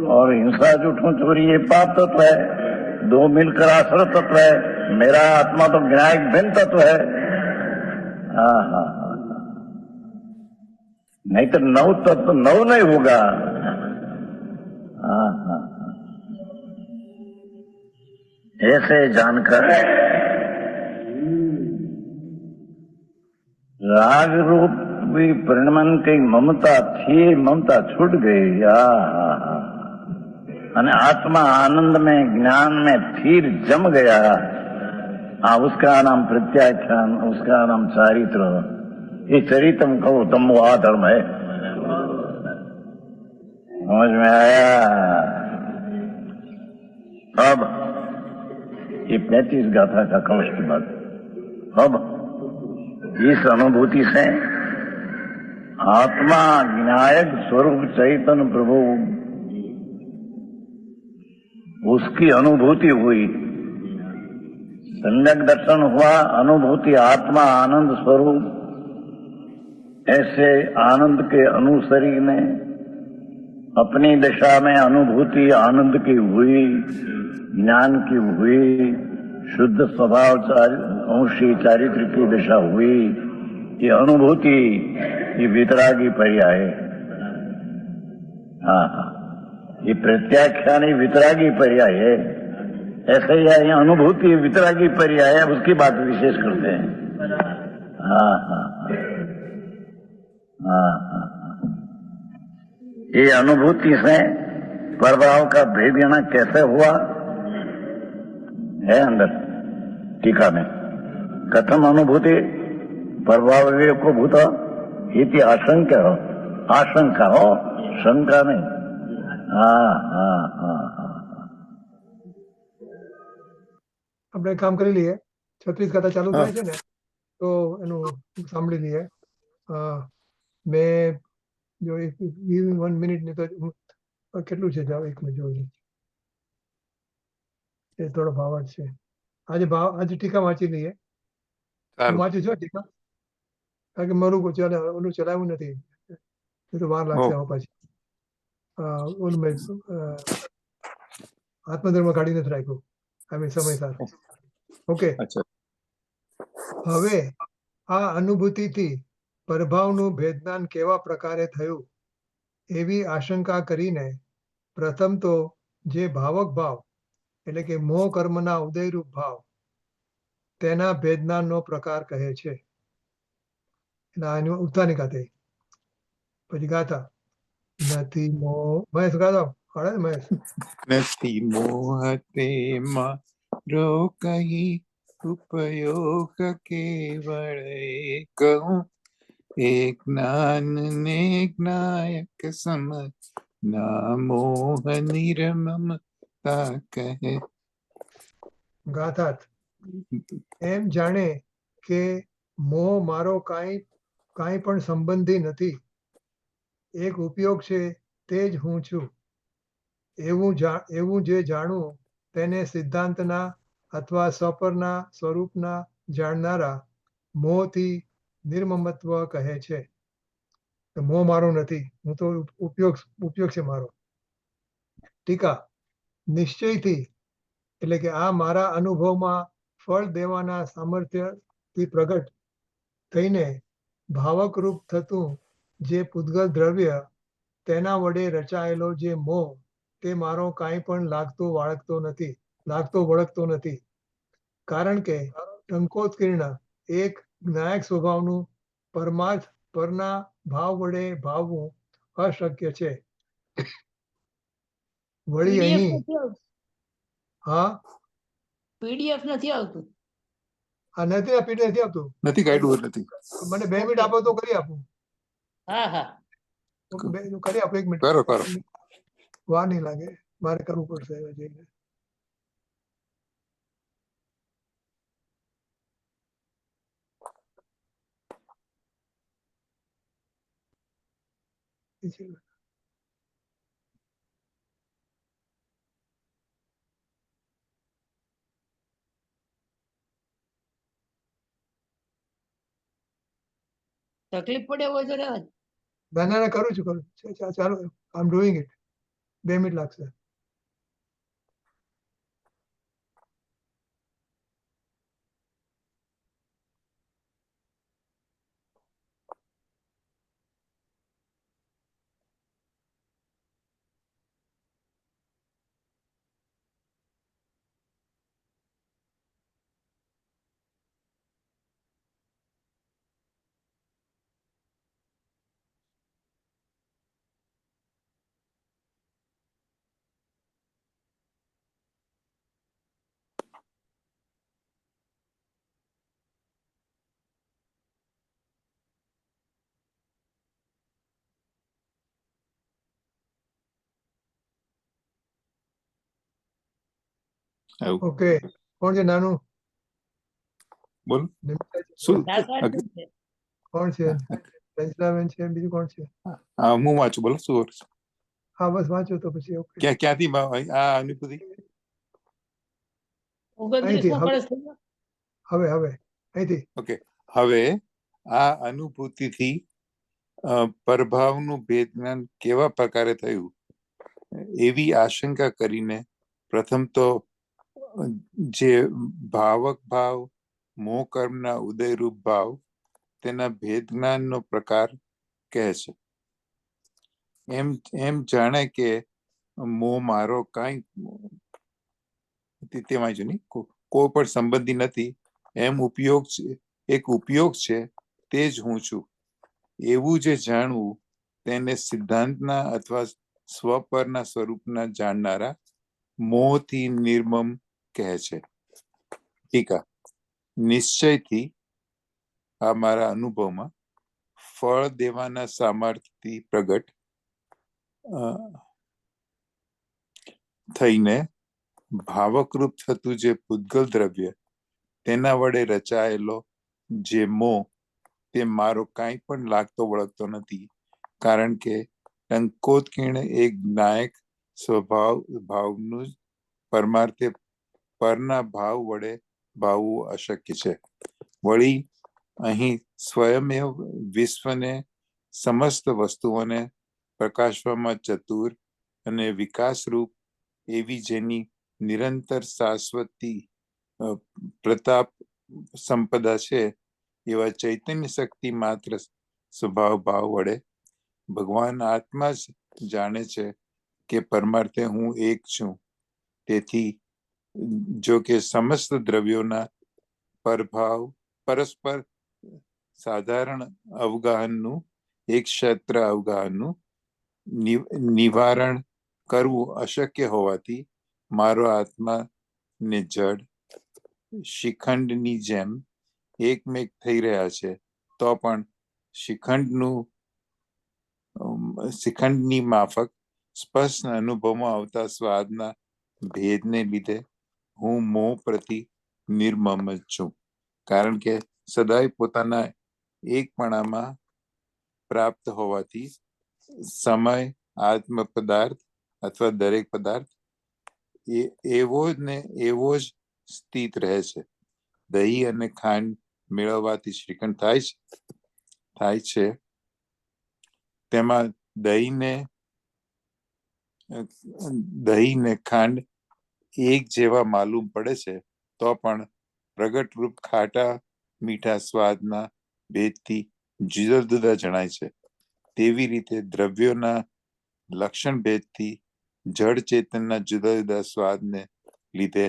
और हिंसा जूठों चोरी ये पाप तत्व है, दो मिलकर आश्रय तत्व है, मेरा आत्मा तो ज्ञायक भिन्न तत्व है। हाँ हाँ, नहीं तो नव तत्व नव नहीं होगा। हाँ हाँ, ऐसे जानकर राग रूपी परिणमन की ममता थी, ममता छूट गई। અને આત્મા આનંદ में ज्ञान में फिर जम गया। उसका नाम प्रत्याख्यान, उसका नाम चारित्र। ये चरित्रम कहो तम वो धर्म है। समझ में आया? अब ये 35 गाथा का कवच की बात। अब इस अनुभूति से आत्मा विनायक स्वरूप चैतन्य प्रभु, उसकी अनुभूति हुई। सम्यक दर्शन हुआ, अनुभूति आत्मा आनंद स्वरूप। ऐसे आनंद के अनुसरी ने अपनी दशा में अनुभूति आनंद की हुई, ज्ञान की हुई, शुद्ध स्वभाव अंशी चारित्र की दशा हुई। ये अनुभूति, ये वितरागी पर्याय। हाँ, ये प्रत्याख्यान ही वितरागी पर्याय है। ऐसे ही यहाँ अनुभूति वितरागी पर्याय है, उसकी बात विशेष करते हैं। हाँ हाँ हाँ हाँ। ये अनुभूति से प्रभाव का भेद यहाँ कैसे हुआ है अंदर टीका में। कथम अनुभूति प्रभाव विवेको भूत इति आशंका हो, आशंका हो, शंका नहीं। हाँ हाँ हाँ हाँ। આપણે કામ કરી લઈએ. 36 ગાથા ચાલુ થાય છે ને, તો એનું સાંભળી લઈએ. મેં જો 1 મિનિટ ની તો કેટલું છે, જાઓ 1 મિનિટ જોઈ. એ થોડો ભાવાર્થ છે. આજે ટીકા વાંચી લઈએ. હું વાંચું છું ટીકા, કારણ કે મારું ઓલું ચલાવ્યું નથી, એ તો વાર લાગશે આમાં પાછી. ઓલું મેં આત્મધર્મ કાઢી નથી રાખ્યું, સમયસર. ઓકે. હવે આ અનુભૂતિથી પ્રભાવનું ભેદનાન કેવા પ્રકારે થયું એવી આશંકા કરીને પ્રથમ તો જે ભાવક ભાવ એટલે કે મોહ કર્મના ઉદયરૂપ ભાવ તેના ભેદનાનનો પ્રકાર કહે છે. એટલે આની ઉત્થાની ગાતે પછી ગાતા નથી મોહ. મહેશ ગાતો આવડે ને મહેશ? નથી મોહ તેમાં કઈ ઉપયોગ કેવળ કહું, એ જ્ઞાન ને જ્ઞાયક સમ ના મોહ નિર્મમતા કહે. ગાથાત એમ જાણે કે મોહ મારો કાંઈ પણ સંબંધી નથી, એક ઉપયોગ છે તે જ હું છું. એવું જે જાણવું તેને સિદ્ધાંતના અથવા સ્વપરના સ્વરૂપના જાણનારા મોહથી નિર્મમત્વ કહે છે. મોહ મારો નથી, હું તો ઉપયોગ છે મારો. ટીકા નિશ્ચયથી એટલે કે આ મારા અનુભવમાં ફળ દેવાના સામર્થ્યથી પ્રગટ થઈને ભાવક રૂપ થતું જે પૂતગલ દ્રવ્ય, તેના વડે રચાયેલો જે મોહ તે મારો કાંઈ પણ લાગતો વળગતો નથી. કારણ કે ટંકોત્કીર્ણ એક જ્ઞાયક સ્વભાવનું પરમાર્થ પરના ભાવ વડે ભાવવું અશક્ય છે. વળી અહીં હા પીડીએફ નથી આવતું. આ નથી, આ પીડી નથી આવતું. નથી કાઢવું નથી. મને 2 મિનિટ આપો તો કરી આપું. હા હા કરી આપો 1 મિનિટ. કરો કરો. વાર નહીં લાગે, મારે કરવું પડશે હવે જઈને. તકલીફ પડે હોય તો રહેવા દે. ના ના ના, કરું છું ચાલો, આઈ એમ ડુઈંગ ઇટ. 2 મિનિટ લાગશે. એવું ઓકે, કોણ છે નાનું? બોલો નિમિષાજી, શું હા, સાચું છે. કોણ છે? રંજનાબેન છે, બીજું કોણ છે? હું વાંચું, બોલો શું હા બસ વાંચો તો પછી. ઓકે, ક્યાંથી આ અનુભૂતિ 29મો અહીંથી કળશ થઈ ગયો. હવે અહીંથી ઓકે. હવે આ અનુભૂતિથી પરભાવનું ભેદ જ્ઞાન કેવા પ્રકારે થયું એવી આશંકા કરીને પ્રથમ તો જે ભાવક ભાવ મોહ કર્મના ઉદયરૂપ ભાવ તેના ભેદ જ્ઞાનનો પ્રકાર કહે છે. એમ જાણે કે મોહ મારો કાંઈ તેમાં જો નહીં કોઈ પણ સંબંધી નથી, એમ એક ઉપયોગ છે, તે જ હું છું એવું જે જાણવું તેને સિદ્ધાંતના અથવા સ્વપરના સ્વરૂપના જાણનારા મોહથી નિર્મમ કહે છે. ટીકા: નિશ્ચયથી આ મારા અનુભવમાં ફળ દેવાના સામર્થ્યથી પ્રગટ થઈને ભાવકરૂપ થતું જે પૂતગલ દ્રવ્ય તેના વડે રચાયેલો જે મોહ તે મારો કાંઈ પણ લાગતો વળગતો નથી, કારણ કે ટંકોત્કીર્ણ એક નાયક ભાવનું પરમાર્થે પરના ભાવ વડે ભાવવું અશક્ય છે. વળી અહીં સ્વયમેવ વિશ્વને સમસ્ત વસ્તુઓને પ્રકાશવામાં ચતુર અને વિકાસરૂપ એવી જેની નિરંતર શાશ્વતી પ્રતાપ સંપદા છે એવા ચૈતન્ય શક્તિ માત્ર સ્વભાવ ભાવ વડે ભગવાન આત્મા જ જાણે છે કે પરમાર્થે હું એક છું. તેથી જો કે સમસ્ત દ્રવ્યોના પરસ્પર સાધારણ અવગાહનનું એક ક્ષેત્ર અવગાહનનું નિવારણ કરવું અશક્ય હોવાથી મારો આત્મા ને જડ શિખંડની જેમ એકમેક થઈ રહ્યા છે, તો પણ શિખંડની માફક સ્પષ્ટ અનુભવમાં આવતા સ્વાદના ભેદને લીધે હું મોહ પ્રતિ નિર્મમ જ છું, કારણ કે સદાય પોતાના એકપણામાં પ્રાપ્ત હોવાથી સમય આત્મ પદાર્થ અથવા દરેક પદાર્થ એવો જ સ્થિત રહે છે. દહીં અને ખાંડ મેળવવાથી શ્રીખંડ થાય છે. તેમાં દહીં ને ખાંડ એક જેવા માલુમ પડે છે, તો પણ પ્રગટ રૂપ ખાટા મીઠા સ્વાદના ભેદથી જુદા જુદા જણાય છે. તેવી રીતે દ્રવ્યોના લક્ષણ ભેદથી જડ ચેતનના જુદા જુદા સ્વાદને લીધે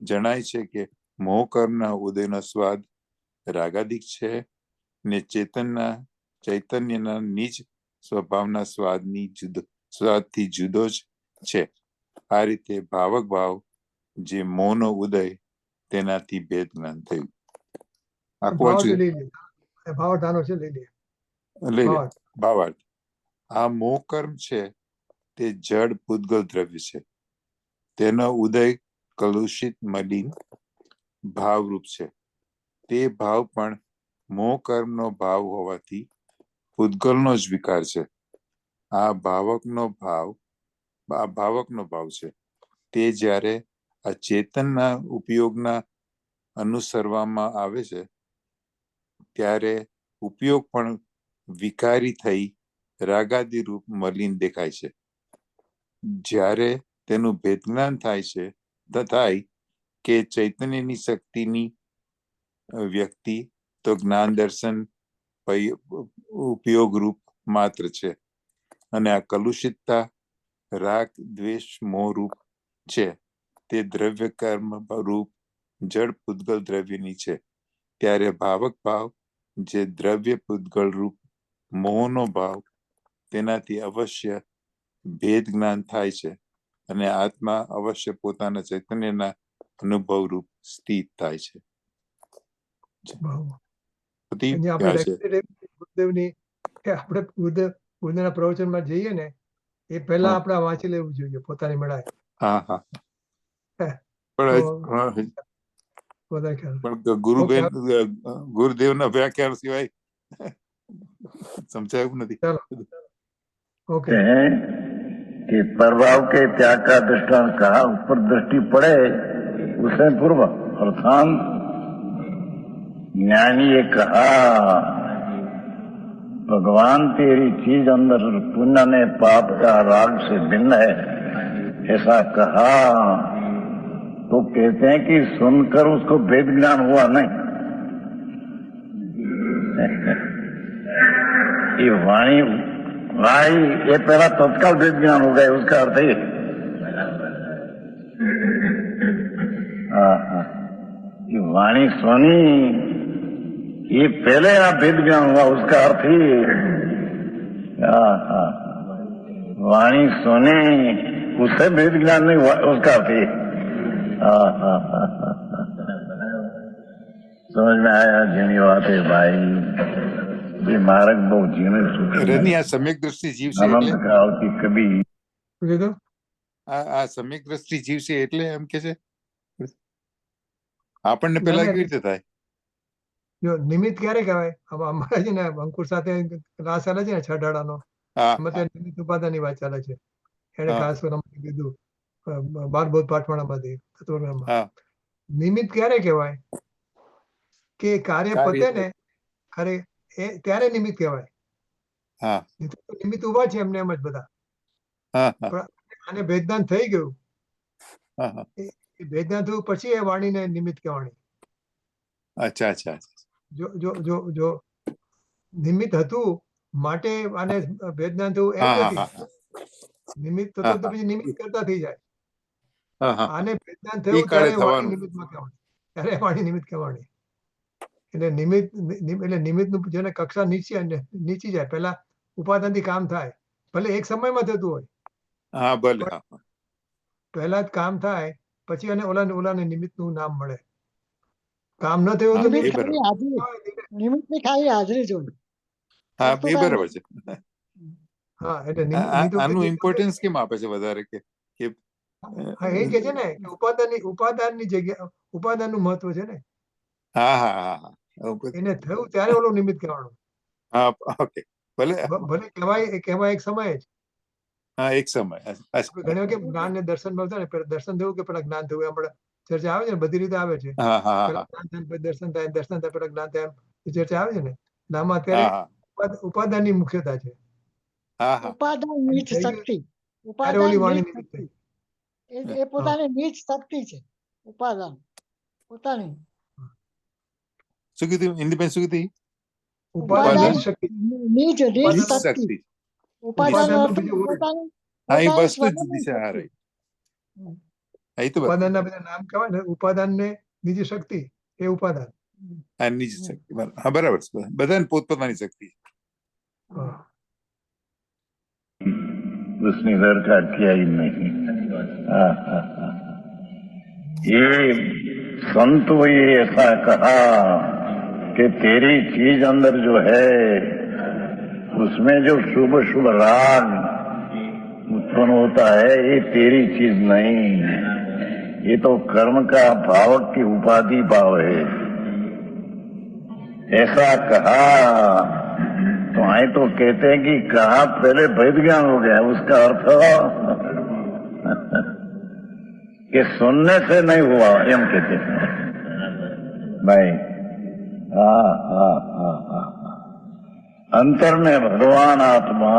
જણાય છે કે મોહ કર્મના ઉદયનો સ્વાદ રાગાદિક છે ને ચૈતન્યના નિજ સ્વભાવના સ્વાદથી જુદો જ છે. આ રીતે ભાવક ભાવ જે મોહનો ઉદય તેનાથી ભેદ જ્ઞાન થયું. ભાવાર્થ લઈ લે, ભાવાર્થ આનો છે, લઈ લે ભાવાર્થ. આ મોહ કર્મ છે તે જડ પૂતગલ દ્રવ્ય છે. તેનો ઉદય કલુષિત મલિન ભાવરૂપ છે. તે ભાવ પણ મોહ કર્મનો ભાવ હોવાથી પૂતગલનો જ વિકાર છે. આ ભાવકનો ભાવ છે. તે જ્યારે આ ચેતનના ઉપયોગના અનુસરવામાં આવે છે ત્યારે ઉપયોગ પણ વિકારી થઈ રાગાદી રૂપ મલિન દેખાય છે. જ્યારે તેનું ભેદજ્ઞાન થાય કે ચૈતન્યની શક્તિની વ્યક્તિ તો જ્ઞાન દર્શન ઉપયોગ રૂપ માત્ર છે, અને આ કલુષિતતા રાગ દ્વેષ મોહ રૂપ છે તે દ્રવ્ય કર્મ રૂપ જડ પૂતગલ દ્રવ્યની છે. ત્યારે ભાવક ભાવ જે દ્રવ્ય પૂતગલ રૂપ મોહનો ભાવ તેનાથી અવશ્ય ભેદ જ્ઞાન થાય છે, અને આત્મા અવશ્ય પોતાના ચૈતન્યના અનુભવ રૂપ સ્થિત થાય છે. આપણે ગુરુદેવના પ્રવચનમાં જઈએ ને એ પહેલા આપણે વાંચી લેવું જોઈએ પોતાની મેળાએ. હા. પણ વધારે ખ્યાલ. પણ ગુરુબેન ગુરુદેવના વ્યાખ્યાન સિવાય સમજાયું નથી. ઓકે हैं कि प्रभाव के त्याग का दृष्टांत कहा, ऊपर दृष्टि पड़े उसे पूर्व अर्थात ज्ञानी ये कहा भगवान तेरी चीज अंदर पुण्य ने पाप का राग से भिन्न है, ऐसा कहा तो कहते हैं कि सुनकर उसको वेद ज्ञान हुआ नहीं। ये वाणी भाई ये पहला तत्काल वेद ज्ञान हो गया, उसका अर्थ ही ये वाणी सुनी ये पहले आप वेद ज्ञान हुआ, उसका अर्थ ही वाणी सुनी उससे वेद ज्ञान नहीं हुआ, उसका अर्थ ही समझ में आया। जीनी बात है भाई, ये मार्ग बहुत जीने રજની આ સમ્યક દ્રષ્ટિ જીવ છે आनंद એટલે काल की कभी શું કીધું? આ સમ્યક દ્રષ્ટિ જીવ છે એટલે એમ કે છે આપણને પેલા કેવી રીતે થાય? જો નિમિત્ત ક્યારે કહેવાય? હવે અમારે છે ને અંકુર સાથે ક્લાસ ચાલે છે ને 6 દાડાનો, હા એમાં ત્યાં નિમિત્ત ઉપાદાનની વાત ચાલે છે. એને હા. ખાસ કરીને અમને કીધું 12 બોધ પાઠવાળામાંથી તત્વજ્ઞાનમાં. હા નિમિત્ત ક્યારે કહેવાય? કે કાર્ય કાર્ય પતે ને અરે એ ત્યારે નિમિત્ત કહેવાય. હા નહીં તો નિમિત્ત ઉભા છે એમને એમ જ બધા. હા હા આને ભેદદાન થઈ ગયું, હા હા. એ ભેદદાન થયું પછી એ વાણીને નિમિત્ત કહેવાની. અચ્છા અચ્છા જો જો જો જો નિમિત્ત હતું માટે આને ભેદદાન થયું એમ હા હા નથી. હા નિમિત્ત હા, થતું તો હા. પછી નિમિત્ત કરતા થઈ જાય. હા હા આને ભેદદાન એ થયું કાળે ત્યારે વાણી થવાનું. નિમિત્તમાં કહેવાની, ત્યારે વાણી નિમિત્ત કહેવાની. એટલે નિમિત્ત એટલે નિમિત્તનું જેને કક્ષા નીચી જાય પહેલા ઉપાદાનથી કામ થાય, ભલે એક સમયમાં થતું હોય, હા ભલે હા હા. પહેલા જ કામ થાય પછી અને ઓલાને નિમિત્તનું નામ મળે. કામ ન થયું તો હા, નિમિત્ત એ બરાબર. ખાલી હાજરી, નિમિત્તની ખાલી હાજરી જોઈએ. હા કરતું એ કાંઈ બરાબર છે. હા એટલે આનું ઇમ્પોર્ટન્સ કેમ આપે છે વધારે કે હા એ કે છે ને કે ઉપાદાનની જગ્યા ઉપાદાનનું મહત્વ છે ને. હા હા હા હા એને થયું ત્યારે ઓલું નિમિત્ત કહેવાનું. હા ઓકે ભલે ભલે કહેવાય એક સમયે જ. હા એક સમય આપણે ઘણી વખત જ્ઞાન ને દર્શન માં ને પેલા દર્શન થયું કે પેલા જ્ઞાન થયું, આપણે ચર્ચા આવે છે ને, બધી રીતે આવે છે. હા હા પેલા હા જ્ઞાન થાય પછી દર્શન થાય, દર્શન થાય પેલા જ્ઞાન થાય, એ ચર્ચા આવે છે ને. આમાં હા અત્યારે હા ઉપાદાનની મુખ્યતા છે. હા હા ઉપાદાન નીચ થઈ ગયું શક્તિ, ત્યારે ઉપાદાન ઓલી વાણી નીચ નિમિત્ત શક્તિ થઈ. એ પોતાની નીચ શક્તિ છે. ઉપાદાન પોતાની શું કીધું? ઇન્ડિપેન્ડન્સ શું કીધી? ઉપાદાન ઉપાદાન નીચ શક્તિ. નીચ નીચ નીચ શક્તિ. શક્તિ. ઉપાદાન ઉપાદાનનું અર્થ બીજું ઓલું. પોતાની હા એ પોતાની વસ્તુ જ સ્વભાવની દિશા શક્તિ. રહી. હા એ તો બરાબર. ઉપાદાનના બધા નામ કહેવાય ને, ઉપાદાન ને બીજી શક્તિ એ ઉપાદાન. હા નીચ શક્તિ બરાબર. હા બરાબર છે. બધાને પોતપોતાની શક્તિ. હા. उसने इधर का किया ही नहीं। ये संत ये ऐसा कहा कि तेरी चीज अंदर जो है उसमें जो शुभ शुभ राग उत्पन्न होता है ये तेरी चीज नहीं, ये तो कर्म का भाव की उपाधि भाव है, ऐसा कहा। तो आए तो कहते हैं कि कहा पहले वेद ज्ञान हो गया, उसका अर्थ कि सुनने से नहीं हुआ, एम कहते हैं भाई। अंतर में भगवान आत्मा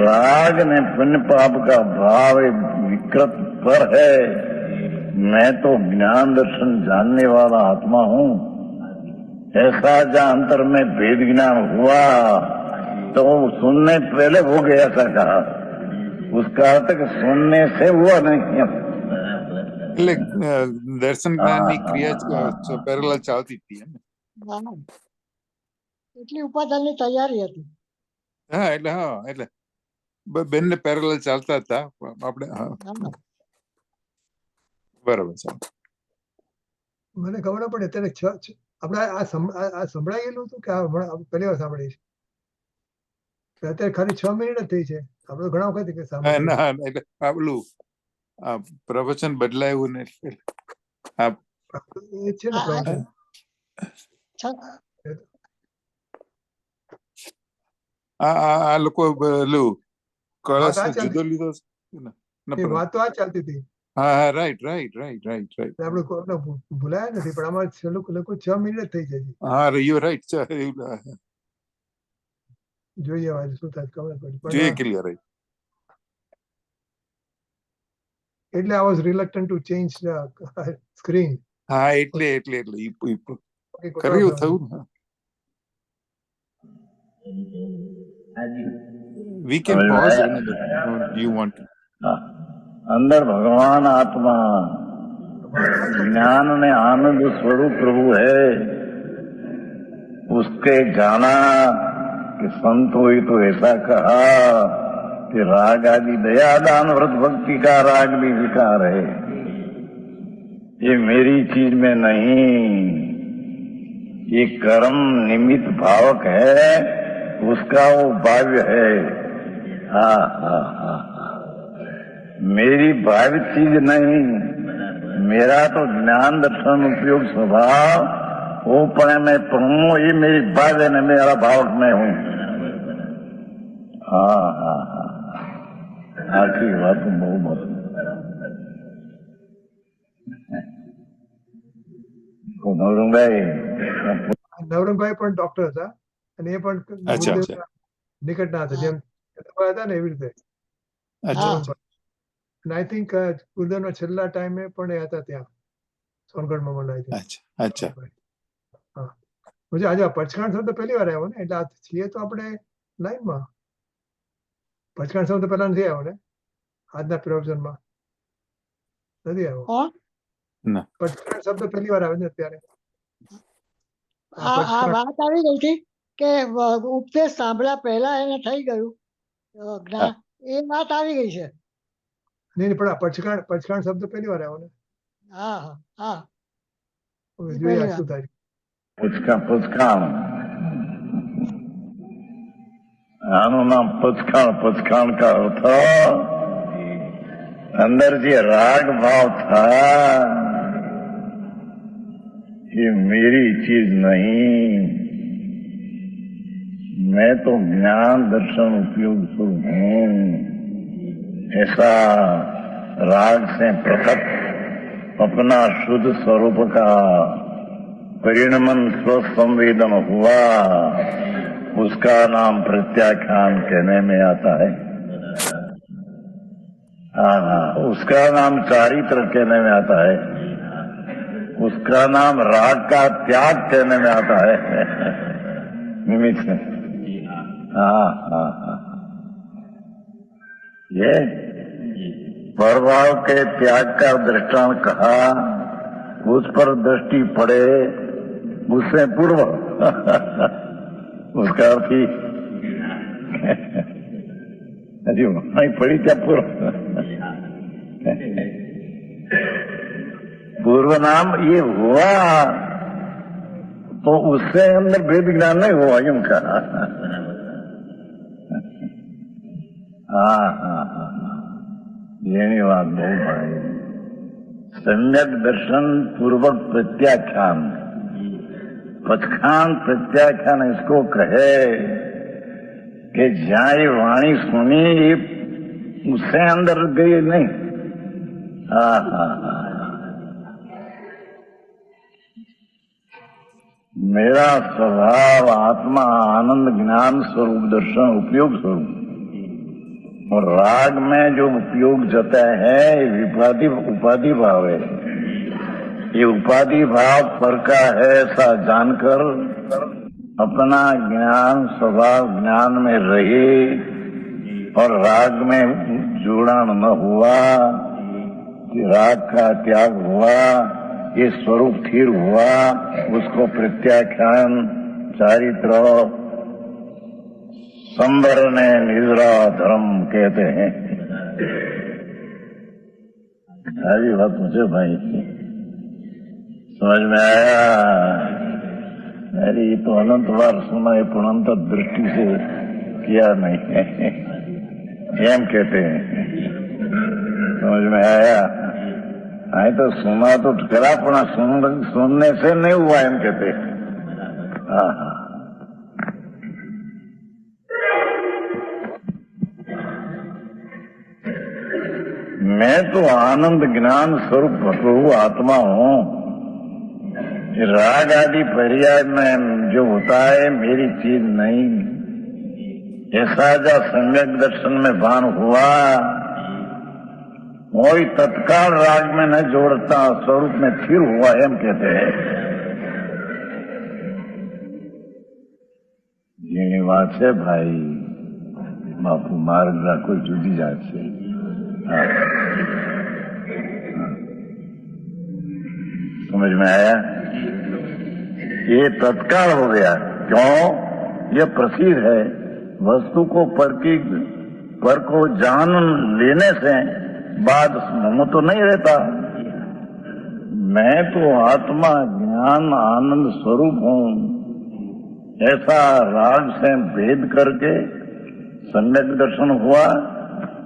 राग ने पुण्य पाप का भाव विकृत पर है। मैं तो ज्ञान दर्शन जानने वाला आत्मा हूँ, ऐसा जहाँ अंतर में भेद ज्ञान हुआ तो सुनने पहले हो गया, ऐसा कहा। उसका अर्थ कि सुनने से हुआ नहीं। એટલે દર્શન જ્ઞાનની ક્રિયા પેરેલલ ચાલતી હતી એમ. હા. એટલી ઉપાદાનની તૈયારી હતી. હા એટલે બંને પેરેલલ ચાલતા હતા આપણે. હા હા. બરાબર છે. મને ખબર ન પડે અત્યારે આપણે આ સંભળાયેલું હતું કે પહેલી વાર સાંભળીશ? અત્યારે ખાલી 6 મિનિટ જ થઈ છે. આપણે ઘણા વખત હા ના એટલે પેલું આ પ્રવચન બદલાયું ને એટલે આ એ છે ને પ્રવચન. આ લોકો પેલું કળશ વાત આ ચાલતી. જુદો લીધો છે ને? એ વાત તો આ ચાલતી હતી. હા હા right right right right right આપણે કોઈને ભૂલાયા નથી, પણ આમાં લોકો 6 મિનિટ થઈ જાય છે. હા યુ રાઈટ જોઈએ હવે શું થાય ખબર પડી. જોઈએ પણ ક્લિયર રાઈટ. એટલે I was reluctant to change the screen. હા એટલે એટલે એટલે Okay, કર્યું થયું ને. We can pause whenever you want. अंदर भगवान आत्मा વાત આ ચાલતી. ज्ञान में आनंद स्वरूप प्रभु है, उसके जाना कि संत हुई तो ऐसा कहा कि राग आदि दया दान व्रत भक्ति का राग भी विकार है, ये मेरी चीज में नहीं, ये कर्म निमित्त भावक है, उसका वो भाव्य है। हाँ हाँ हाँ, मेरी भावित चीज नहीं, मेरा तो ज्ञान दर्शन उपयोग स्वभाव वो पर मैं हूँ, ये मेरी भाव्य है, मेरा भावक मैं हूँ। हाँ हाँ हाँ, आखिरी बात तो बहुत बहुत भाई નવરંગભાઈ પણ ડોક્ટર હતા અને એ પણ અચ્છા, ગુરુદેવના નિકટના હતા, જેમ ચંદ્રભાઈ હતા ને એવી રીતે. અચ્છા નવરંગભાઈ. અને આઈ થિંક ગુરુદેવના છેલ્લા ટાઈમે પણ એ હતા ત્યાં સોનગઢમાં મને લાગે છે. અચ્છા અચ્છા. હા, પછી આજે પચકાણ શબ્દ પહેલી વાર આવ્યો ને, એટલે આ છીએ તો આપણે લાઈનમાં. પચકાણ શબ્દ પહેલા નથી આવ્યો ને આજના પ્રવચનમાં, નથી આવ્યો. કોણ? પચકાણ શબ્દ પહેલી વાર આવે છે અત્યારે. આ વાત આવી ગઈ હતી કે ઉપદેશ સાંભળ્યા પહેલા એને થઈ ગયું જ્ઞાન, એ વાત આવી ગઈ છે. નહીં પણ આ પચકાણ શબ્દ પહેલી વાર આવ્યો ને. હા હા હા, હવે એ જોઈએ પહેલી આ શું થાય. पुचकाम આનું નામ પચકાણ का अर्थ अंदर जो राग भाव था ये मेरी चीज नहीं, मैं तो ज्ञान दर्शन उपयोग हूँ, ऐसा राग से पृथक अपना शुद्ध स्वरूप का परिणमन स्वसंवेदन हुआ, उसका नाम प्रत्याख्यान कहने में आता है। हाँ, उसका नाम चारित्र कहने में आता है, उसका नाम राग का त्याग कहने में आता है। निमित्त से हाँ हाँ हाँ, ये प्रभाव के त्याग का दृष्टांत कहा, उस पर दृष्टि पड़े उससे पूर्व उसका अर्थ ही अरे वहीं पड़ी क्या पूर्व, पूर्व नाम ये हुआ तो उससे अंदर भेद ज्ञान नहीं हुआ यूं कहा। हाँ हाँ हाँ, ये बात बहुत बड़ी। सम्यक दर्शन पूर्वक प्रत्याख्यान, पचखान प्रत्याख्यान इसको कहे कि जहाँ ये वाणी सुनी ये उससे अंदर गई नहीं। हाँ हाँ हाँ, मेरा स्वभाव आत्मा आनंद ज्ञान स्वरूप दर्शन उपयोग स्वरूप, और राग में जो उपयोग जता है ये उपाधि भाव है, ये उपाधि भाव पर का है ऐसा जानकर अपना ज्ञान स्वभाव ज्ञान में रहे और राग में जोड़न न हुआ, राग का त्याग हुआ, ये स्वरूप स्थिर हुआ, उसको प्रत्याख्यान चारित्र संवरण निद्रा धर्म कहते हैं। सारी बात मुझे भाई समझ में आया? अरे ये तो अनंत बार सुना है, पर अनंत दृष्टि से किया नहीं है, एम कहते हैं। समझ में आया? आई तो सुना तो करा पण सुनने से नहीं हुआ एम कहते। हाँ हाँ, मैं तो आनंद ज्ञान स्वरूप प्रभु आत्मा हूँ। राग आदि पर्याय में जो होता है मेरी चीज नहीं। ऐसा जो सम्यक दर्शन में भान हुआ, वही तत्काल राग में न जोड़ता स्वरूप में स्थिर हुआ एम कहते हैं। ये बात है भाई, बापू मार्ग राखो जुदी जात से। हाँ। समझ में आया? ये तत्काल हो गया। क्यों? ये प्रसिद्ध है। वस्तु को पर को जान लेने से बाद मोह तो नहीं रहता। मैं तो आत्मा ज्ञान आनंद स्वरूप हूँ, ऐसा राग से भेद करके सम्यक दर्शन हुआ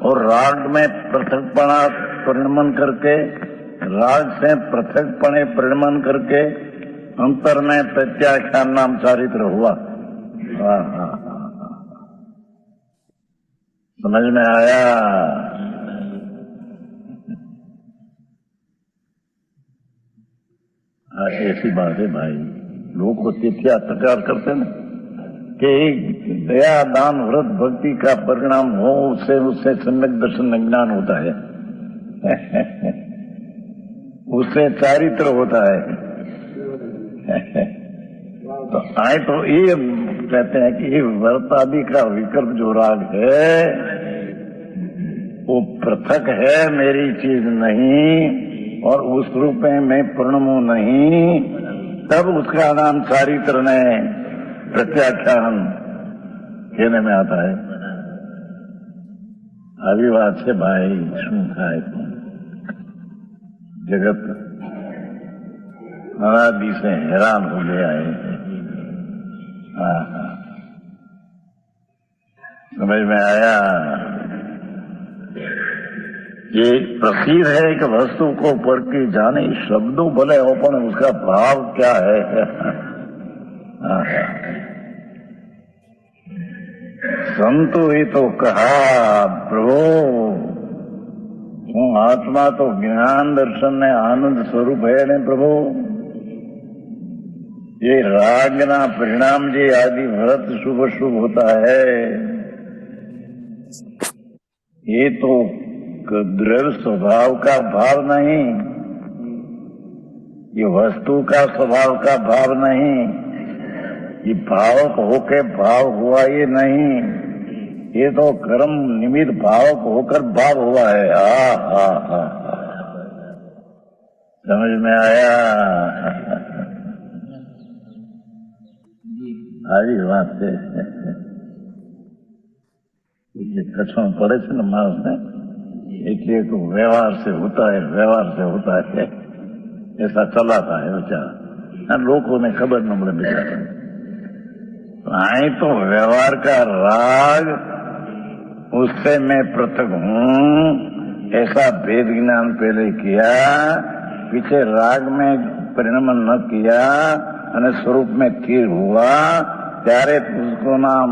और राग में पृथकपणा परिणमन करके, राग से पृथकपणे परिणमन करके अंतर में प्रत्याख्यान नाम चारित्र हुआ। हाँ हाँ, समझ में आया? ऐसी बात है भाई। लोग को तिथिया तकार करते ना कि दया दान व्रत भक्ति का परिणाम हो, उससे सम्यक दर्शन ज्ञान होता है। उससे चारित्र होता है। तो आए तो ये कहते हैं कि व्रत आदि का विकल्प जो राग है वो पृथक है, मेरी चीज नहीं, और उस रूप में मैं पूर्णमु नहीं, तब उसका नाम चारित्र ने प्रत्याख्यान कहने में आता है। अभी बात से भाई શું થાય जगत अनादि से हैरान हो गया है। समझ में आया? ये प्रसिद्ध है कि वस्तु को पर की जाने शब्दों भले हो पर उसका भाव क्या है। संतो ही तो कहा प्रभु हूँ आत्मा तो ज्ञान दर्शन ने आनंद स्वरूप है ने प्रभु। ये रागना परिणाम जी आदि व्रत शुभ शुभ होता है, ये तो द्रव्य स्वभाव का भाव नहीं, ये वस्तु का स्वभाव का भाव नहीं, ये भावक होके भाव हुआ ये नहीं, ये तो कर्म निमित्त भावक होकर भाव हुआ है। समझ में आया? આવી વાત છે। કચ્છમાં પડે છે ને માણસને, એટલે તો વ્યવહાર से होता है, व्यवहार से होता है, ऐसा चलाता है बेचारा। लोगों ने खबर न पड़े बेचारा। आई तो व्यवहार का राग, उससे मैं पृथक हूँ, ऐसा भेद ज्ञान पहले किया, पीछे राग में परिणमन न किया અને स्वरूप में स्थिर हुआ, ત્યારે उसको नाम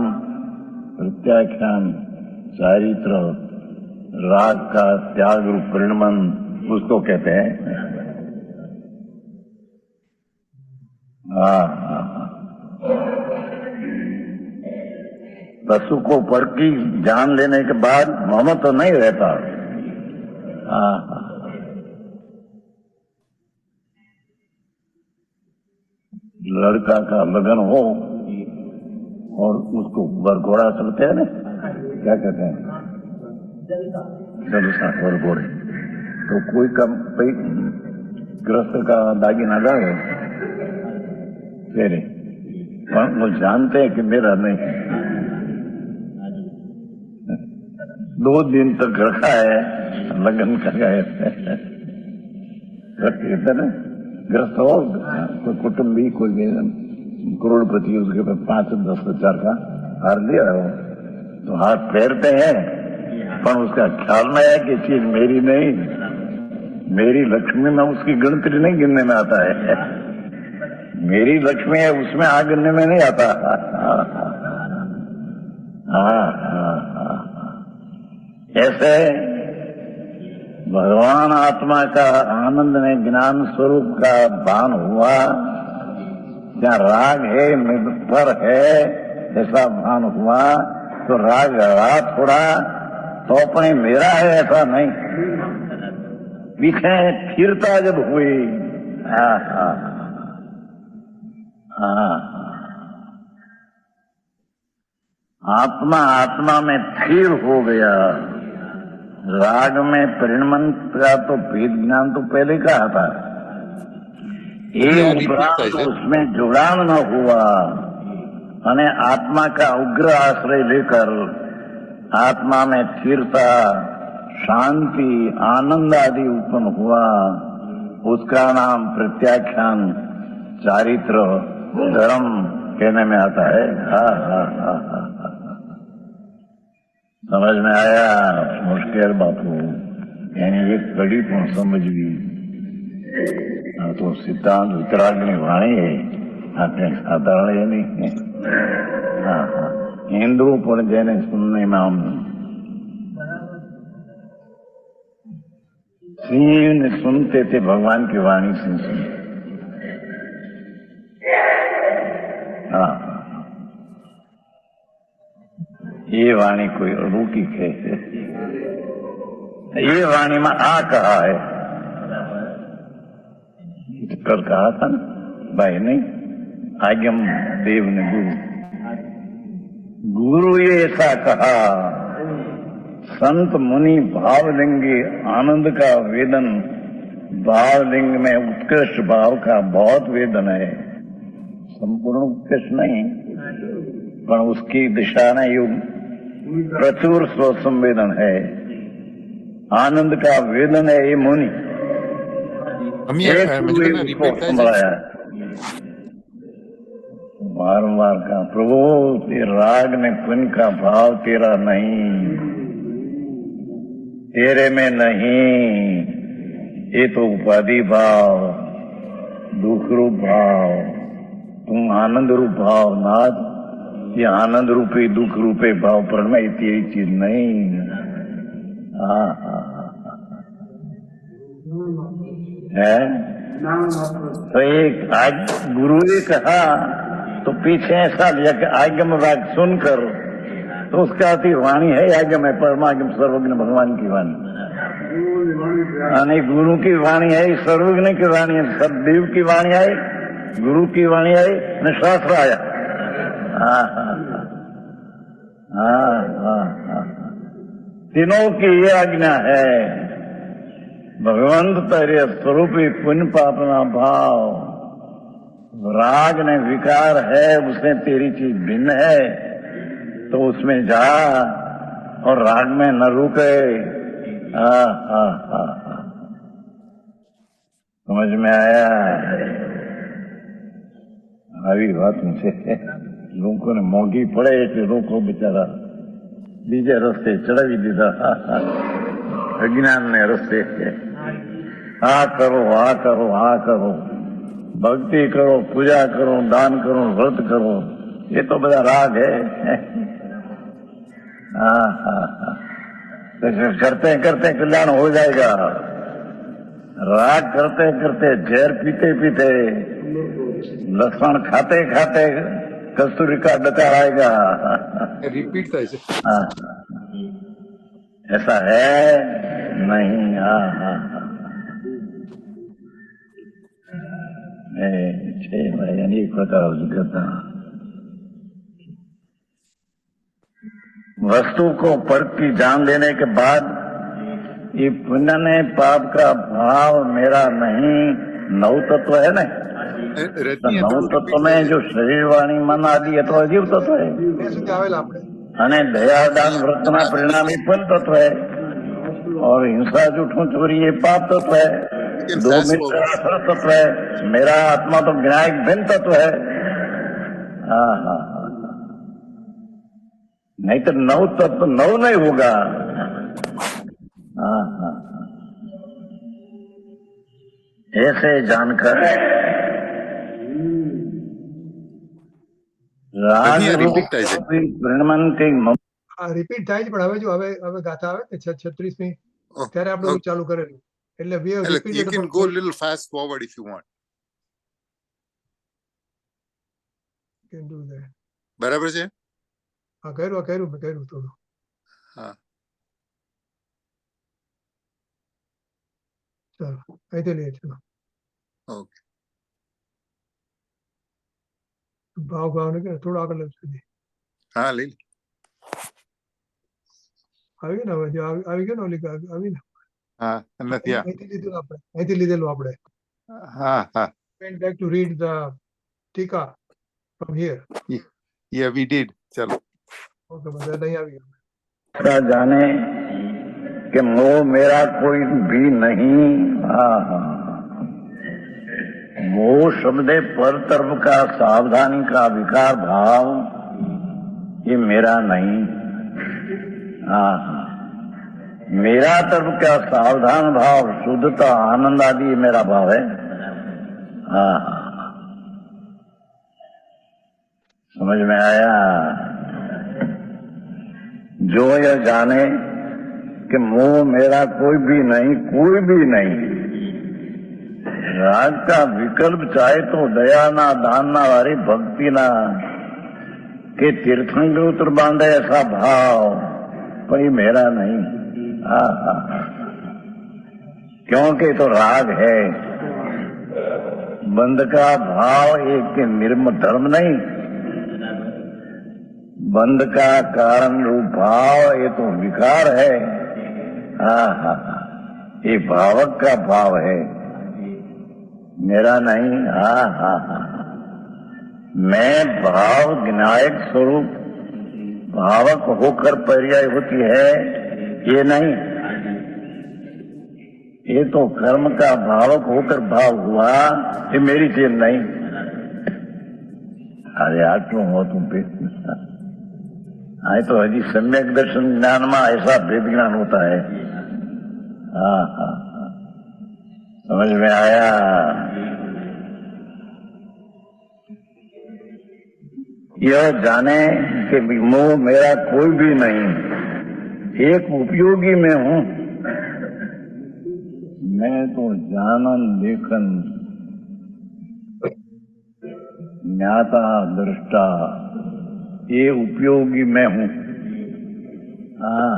प्रत्याख्यान चारित्र राग का त्याग रूप परिणमन उसको कहते हैं। पशु को पर की जान लेने के बाद मोह तो नहीं रहता। लड़का का लगन हो और उसको बरघोड़ा चलते हैं ना, क्या कहते हैं, जलसा बरघोड़े, तो कोई कम ग्रस्त का दागिना लाए तेरे, वो जानते हैं कि मेरा नहीं। 2 दिन तक रखा है, लगन कर गए कहते ना, ग्रस्त हो कोई कुटुंबी, कोई करोड़पति, उसके पास 5-10 हजार का हार लिया हो तो हाथ फेरते हैं पर उसका ख्याल में है कि चीज मेरी नहीं, मेरी लक्ष्मी में उसकी गिनती नहीं गिनने में आता है। मेरी लक्ष्मी है उसमें आ गिनने में नहीं आता। ऐसे भगवान आत्मा का आनंद में ज्ञान स्वरूप का भान हुआ, क्या राग है पर है ऐसा भान हुआ, तो राग रहा थोड़ा तो अपने मेरा है ऐसा नहीं, पीछे फिरता जब हुई। आत्मा आत्मा में फिर हो गया। राग में परिणमन का तो भेद ज्ञान तो पहले कहा था, एक उपरांत उसमें जुड़ान न हुआ, અને आत्मा का उग्र आश्रय लेकर आत्मा में स्थिरता, शांति, आनंद आदि उत्पन्न हुआ, उसका नाम प्रत्याख्यान चारित्र धर्म कहने में आता है। समझ में आया मुश्किल बापू, यानी एक कड़ी पण समझवी। तो सिद्धांत वितरागनी वाणी है, આપણે સાધારણ એ નહીં। हिंदू પણ જેને सुनने में हम सिंह सुनते थे भगवान की वाणी से सुनते। ये वाणी कोई अरूकी कहते, ये वाणी में आ कहा है, कल कहा था ना भाई नहीं, आगम देव ने गुरु ये ऐसा कहा, संत मुनि भावलिंगी आनंद का वेदन, भावलिंग में उत्कृष्ट भाव का बहुत वेदन है, संपूर्ण उत्कृष्ट नहीं पर उसकी दिशा में युग प्रचुर स्व संवेदन है, आनंद का वेदन है। ये मुनि संभलाया बारंबार का, प्रभु ये राग ने पुण्य का भाव तेरा नहीं, तेरे में नहीं, ये तो उपाधि भाव, दुख रूप भाव, तुम आनंद रूप भाव नाथ, ये आनंद रूपी दुख रूपे भाव पर में तेरी चीज नहीं। है तो एक आज गुरु ने कहा तो पीछे ऐसा लिया कि आगम राग सुनकर, तो उसका अति वाणी है आगम है, परमागम सर्वज्ञ भगवान की वाणी, यानी गुरु की वाणी है, सर्वज्ञ की वाणी है, सददेव की वाणी आई, गुरु की वाणी आई न शास्त्र आया। तीनों की ये आज्ञा है, भगवंत तेरे स्वरूपी पुण्य पापना भाव, राग ने विकार है, उसमें तेरी चीज भिन्न है, तो उसमें जा और राग में न रुके। समझ में आया? આવી વાત છે, લોકોને મોંઘી પડે એટલે લોકો બિચારા બીજા રસ્તે ચડાવી દીધા, અજ્ઞાનને રસ્તે। આ કરો, આ કરો, આ કરો, भक्ति करो, पूजा करो, दान करो, व्रत करो, ये तो बड़ा राग है। करते करते कल्याण हो जाएगा, राग करते करते जहर पीते पीते, लक्षण खाते खाते कस्तूरी का डकार आएगा। रिपीट થાય છે ऐसा है नहीं। अनेक प्रकार करता वस्तु को परख की जान लेने के बाद ये पुण्य ने पाप का भाव मेरा नहीं, नौ तत्व है ना, तो नौ तत्व में जो शरीर वाणी मन आदि है तो अजीव तत्व है, અને દયા દાન વ્રતના પરિણામી પણ તત્વ है, और हिंसा झूठों चोरी ये पाप तत्व है, दो मित्र तत्व है, मेरा आत्मा तो ज्ञायक भिन्न तत्व है। नहीं तो नौ तत्व नौ नहीं होगा। हाँ हाँ हाँ। ऐसे जानकर राग અહીંયા रूप repeat થાય છે. ब्रह्मन के આ રિપીટ થાય છે પણ હવે જો હવે ગાથા આવે ને 36મી Oh, ત્યારે આપણે okay. ચાલુ કરેલું એટલે we have એટલે you repeated can about go a little fast forward if you want. can do that. બરાબર છે? હા કર્યું થોડું. હા. ચાલો અહીંથી લઈએ ચલો. Okay. ભાવ ને કે થોડું આગળ લઈ સુધી હા, લઈ લે. આવી ગયું ને હવે જો આવી ગયું ને ઓલી આવી ને હા, નથી આ. અહીંથી લીધેલું આપણે. હા, હા. Went back to read the ટીકા from here. Yeah, we did. ચલો. Okay, બસ અહીં આવી ગયું. ऐसा जाने कि मोह मेरा कोई भी नहीं। हाँ हाँ। मोह शब्द पर तरफ का सावधानी का विकार भाव ये मेरा नहीं। हाँ हाँ। मेरा तरफ का सावधान भाव शुद्धता आनंद आदि ये मेरा भाव है। हाँ हाँ। समझ में आया? जो यह जाने कि मोह मेरा कोई भी नहीं। राग का विकल्प चाहे तो दया ना दान ना वारी भक्ति ना के तीर्थंकर उतर बांधे ऐसा भाव पर ये मेरा नहीं। क्योंकि तो राग है। बंध का भाव एक के निर्म धर्म नहीं, बंध का कारण रूप भाव ये तो विकार है। ये भावक का भाव है, मेरा नहीं। मैं भाव ज्ञायक स्वरूप भावक होकर पर्याय होती है ये नहीं। ये तो कर्म का भावक होकर भाव हुआ, ये मेरी चीज नहीं। अरे आटलू हो तुम पेट आए तो हजी सम्यक दर्शन ज्ञान में ऐसा भेद ज्ञान होता है। हाँ, समझ में आया? यह जाने कि मोह मेरा कोई भी नहीं, एक उपयोगी में हूं। मैं तो जानन देखन ज्ञाता दृष्टा ये उपयोगी मैं हूं। हाँ।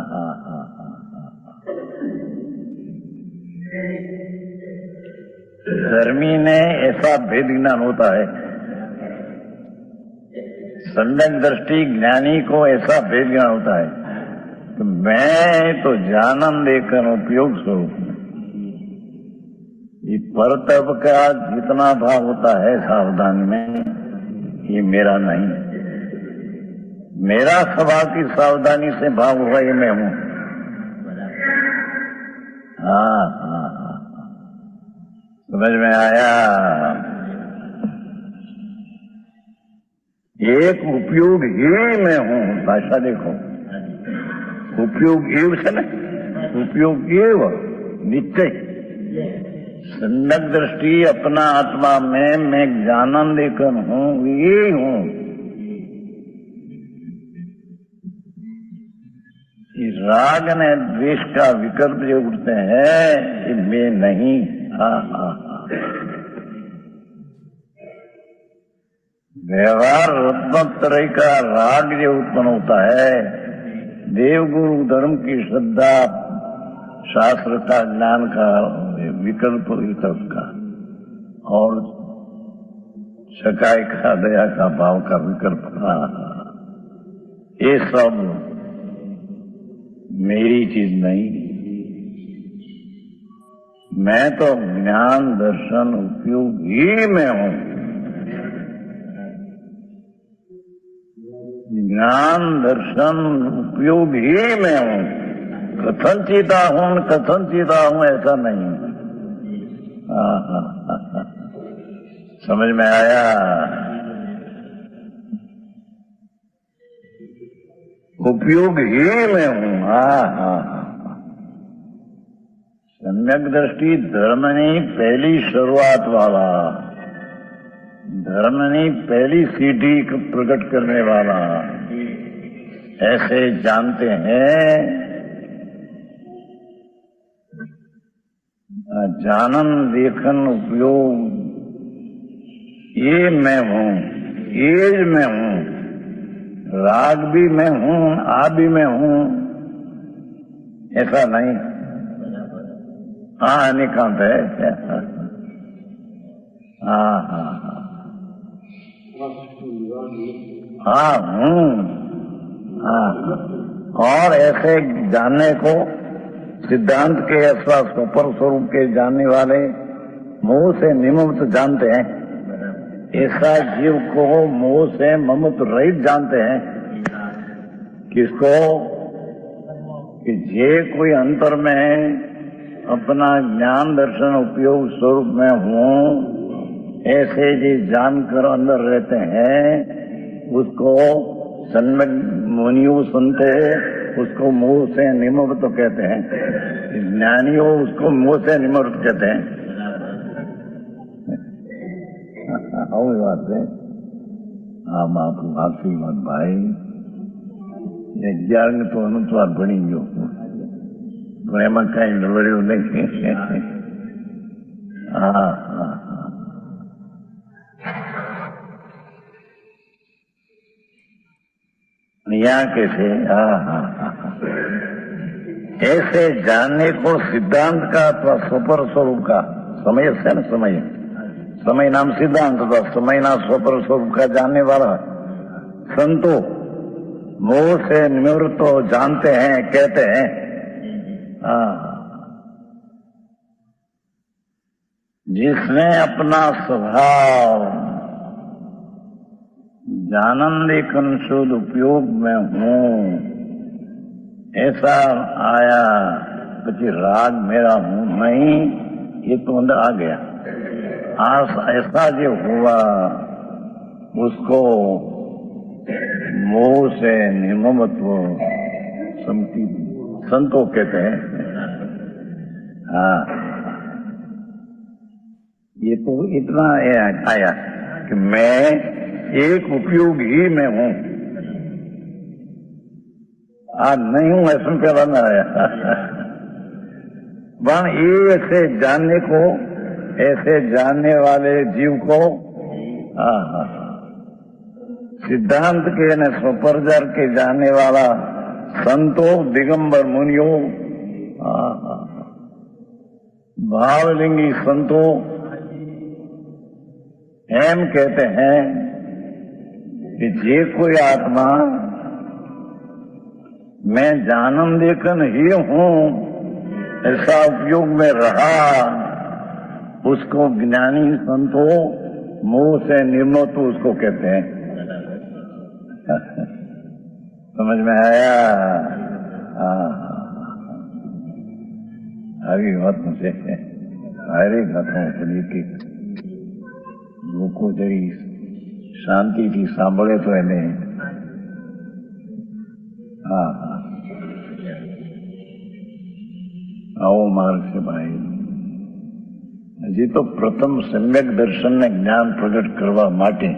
धर्मी ने ऐसा भेद ज्ञान होता है, सम्यक दृष्टि ज्ञानी को ऐसा भेद ज्ञान होता है कि मैं तो जानन देकर उपयोग स्वरूप हूं। ये परतप का जितना भाव होता है सावधानी में ये मेरा नहीं। मेरा स्वभाव की सावधानी से भाव हुआ ये मैं हूं। हाँ। समझ में आया? एक उपयोग ही मैं हूं। भाषा देखो, उपयोग एव है ना, उपयोग एव नित्य सम्यक दृष्टि अपना आत्मा में मैं जानन लेकर हूं, ये हूं। राग ने द्वेष का विकल्प जो उठते हैं ये मैं नहीं। व्यवहार रत्नत्रय का राग जो उत्पन्न होता है, देवगुरु धर्म की श्रद्धा शास्त्र का ज्ञान का विकल्प का और सकाय का दया का भाव का विकल्प का, ये सब मेरी चीज नहीं। मैं तो ज्ञान दर्शन उपयोग ही में हूं। ज्ञान दर्शन उपयोग ही में हूं। कथन चीता हूं ऐसा नहीं। समझ में आया? उपयोग ही में हूं। सम्यक दृष्टि धर्मनी पहली शुरुआत वाला, धर्मनी पहली सीढ़ी को प्रकट करने वाला, ऐसे जानते हैं। जानन देखन उपयोग, ये मैं हूं, ये मैं हूं, राग भी मैं हूं, आ भी मैं हूं, ऐसा नहीं। हाँ निकांत है। हाँ हाँ हाँ हूं। हाँ और ऐसे जानने को सिद्धांत के अथवा स्वपर स्वरूप के जानने वाले मोह से निमत जानते हैं। ऐसा जीव को मोह से ममत रहित जानते हैं। किसको? कि जे कोई अंतर में अपना ज्ञान दर्शन उपयोग स्वरूप में हूं, ऐसे जी जानकर अंदर रहते हैं, उसको सन्मय मुनियों सुनते हैं, उसको मुंह से निमृत तो कहते हैं। ज्ञानियों उसको मुंह से निमृत कहते हैं। बात है। आम आप आखिरी बात भाई, 11 तो अनुस्वार बनी गयो, तो એમાં કઈ નડ્યું નહીં। હા હા यहाँ कैसे? हाँ हाँ हाँ, ऐसे जानने को सिद्धांत का अथवा स्वपर स्वरूप का समय से न समय, समय नाम सिद्धांत अथवा समय नाम स्वपर स्वरूप का जानने वाला संतो मोह से निवृत्त तो जानते हैं, कहते हैं। जिसने अपना स्वभाव जानन लेखन शुद्ध उपयोग में हूं ऐसा आया, પછી राग मेरा हूं नहीं, ये तो अंदर आ गया। ऐसा जो हुआ उसको मोह से निममत्व संतो कहते हैं। हाँ ये तो इतना आया कि मैं एक उपयोग ही में हूं, आज नहीं हूं ऐसा पहला न आया। पर ये ऐसे जानने को, ऐसे जानने वाले जीव को सिद्धांत के न स्वपरजर के जानने वाला संतो दिगंबर मुनियों, भावलिंगी संतो एम कहते हैं कि जे कोई आत्मा मैं जानन देखन ही हूं ऐसा उपयोग में रहा, उसको ज्ञानी संतो मोह से निर्मुक्त उसको कहते हैं। समझ में आया? આવી વાત છે હરેક હાથમાં પડી કે લોકો જરી શાંતિથી સાંભળે તો એને આવો માર્ગ છે ભાઈ। હજી તો પ્રથમ સમ્યક દર્શનને જ્ઞાન પ્રગટ કરવા માટે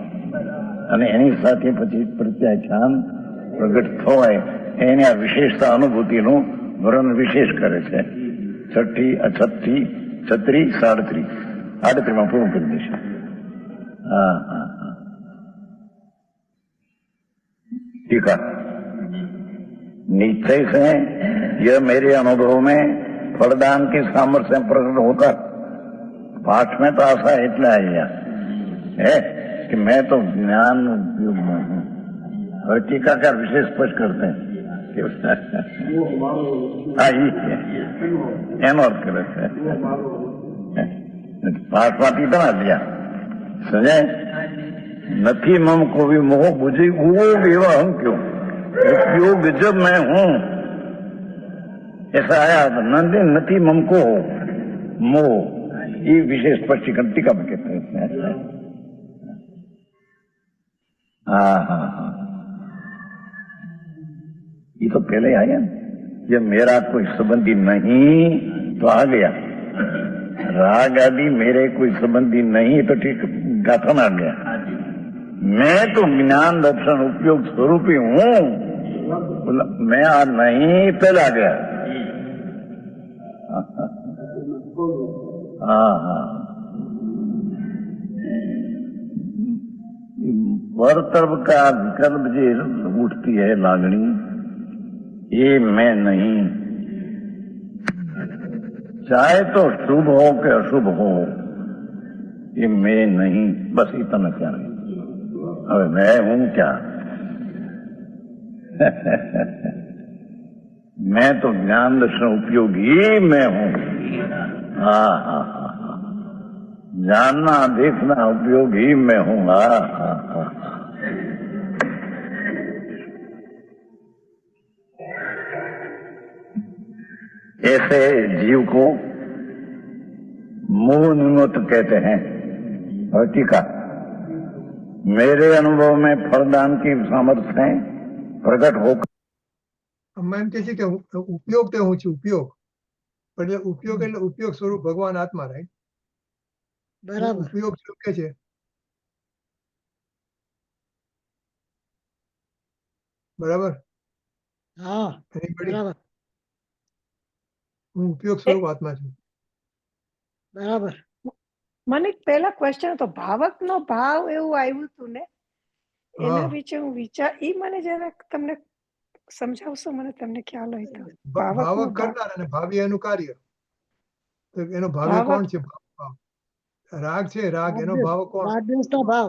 અને એની સાથે પછી પ્રત્યાખ્યાન પ્રગટ થવાય એની આ વિશેષતા અનુભૂતિનું વર્ણન વિશેષ કરે છે। 6ઠી 36 36 37 38 માં પૂરું કરી દેશે। ठीक है। निश्चय से यह मेरे अनुभव में फलदान के सामर्थ्य प्रकट होकर पाठ में तो आशा इतना है कि मैं तो ज्ञान उपयोग में हूं। और टीकाकार विशेष स्पष्ट करते हैं એનો અર્થ કરે છે। પાઠમાંથી બના દિયા સમજાય નથી મમ को भी मोह बुझी वो एवं हम क्यों उपयोग जब मैं हूं ऐसा आया तो नंदे नथी मम को मोह, ये विशेष स्पष्टीकरण टीका में कहते हैं। हाँ हाँ हाँ ये तो पहले आया, जब मेरा कोई संबंधी नहीं तो आ गया। राग आदि मेरे कोई संबंधी नहीं तो ठीक कथन आ गया। मैं तो ज्ञान दर्शन उपयोग स्वरूप ही हूँ। बोला मैं आज नहीं पहला गया। हाँ पर तरफ का विकल्प जे उठती है लागणी, ये मैं नहीं। चाहे तो शुभ हो कि अशुभ हो, ये मैं नहीं। बस इतना क्या नहीं। अब मैं हूं क्या? मैं तो ज्ञान दर्शन उपयोगी मैं हूं। हाँ, जानना देखना उपयोगी मैं हूं। हाँ। ऐसे जीव को मोह निमित्त कहते हैं। और टीका, मेरे अनुभव में फलदान की सामर्थ्य प्रकट होकर આમાં એમ કે છે કે ઉપયોગ તે હું છું, ઉપયોગ એટલે ઉપયોગ સ્વરૂપ ભગવાન આત્મા, રાઈટ? બરાબર. ઉપયોગ સ્વરૂપ કે છે બરાબર. હા, Anybody? બરાબર, હું ઉપયોગ સ્વરૂપ આત્મા છું. બરાબર. મને પહેલા ક્વેશ્ચન હતો, ભાવકનો ભાવ એવું આવ્યું હતું ને, એના હા. વિશે હું ઈ મને જરા તમને સમજાવશો? મને તમને ખ્યાલ હોય તો. ભાવક ભાવકનો ભાવ, કરનાર અને ભાવી એનું કાર્ય. તો એનો ભાવ્ય ભાવક કોણ છે? રાગ છે, રાગ એનો ભાવ કોણ? રાગદ્વેષનો ભાવ,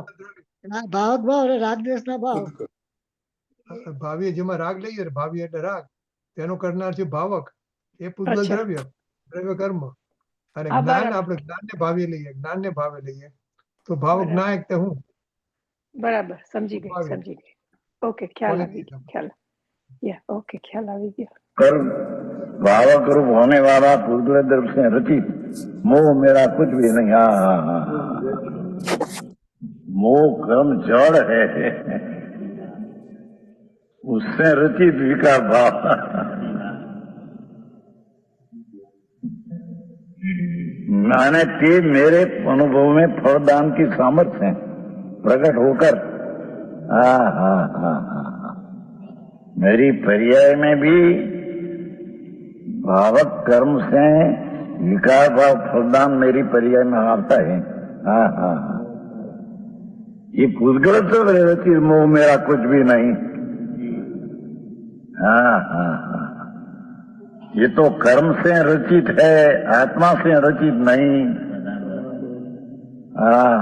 ભાવક ભાવ અને રાગદ્વેષનો ભાવ. ભાવી જેમાં રાગ લઈએ, ભાવી એટલે રાગ, તેનો કરનાર છે ભાવક. એ પૂતગલ અચ્છા. દ્રવ્ય કર્મ. અને હા, જ્ઞાન બરાબર. આપણે જ્ઞાનને ભાવે લઈએ, જ્ઞાનને ભાવે લઈએ તો ભાવક બરાબર. નાયક તે હું. બરાબર, સમજી ગઈ, ભાવી. સમજી ગઈ. ઓકે, ખ્યાલ Quality આવી ગયો, એકદમ. ખ્યાલ. ઓકે, ખ્યાલ આવી ગયો. भावक रूप होने वाला पूर्व द्रव्य से रचित मोह मेरा कुछ भी नहीं। हाँ। मोह कर्म जड़ है, उससे रचित विकार भाव। मैंने ते मेरे अनुभव में फलदान की सामर्थ्य है प्रकट होकर। हाँ। मेरी पर्याय में भी भावक कर्म से विकार भाव फलदान मेरी पर्याय में आता है। हाँ। ये पुद्गल तो रचित मोह मेरा कुछ भी नहीं। हाँ। ये तो कर्म से रचित है, आत्मा से रचित नहीं। हाँ।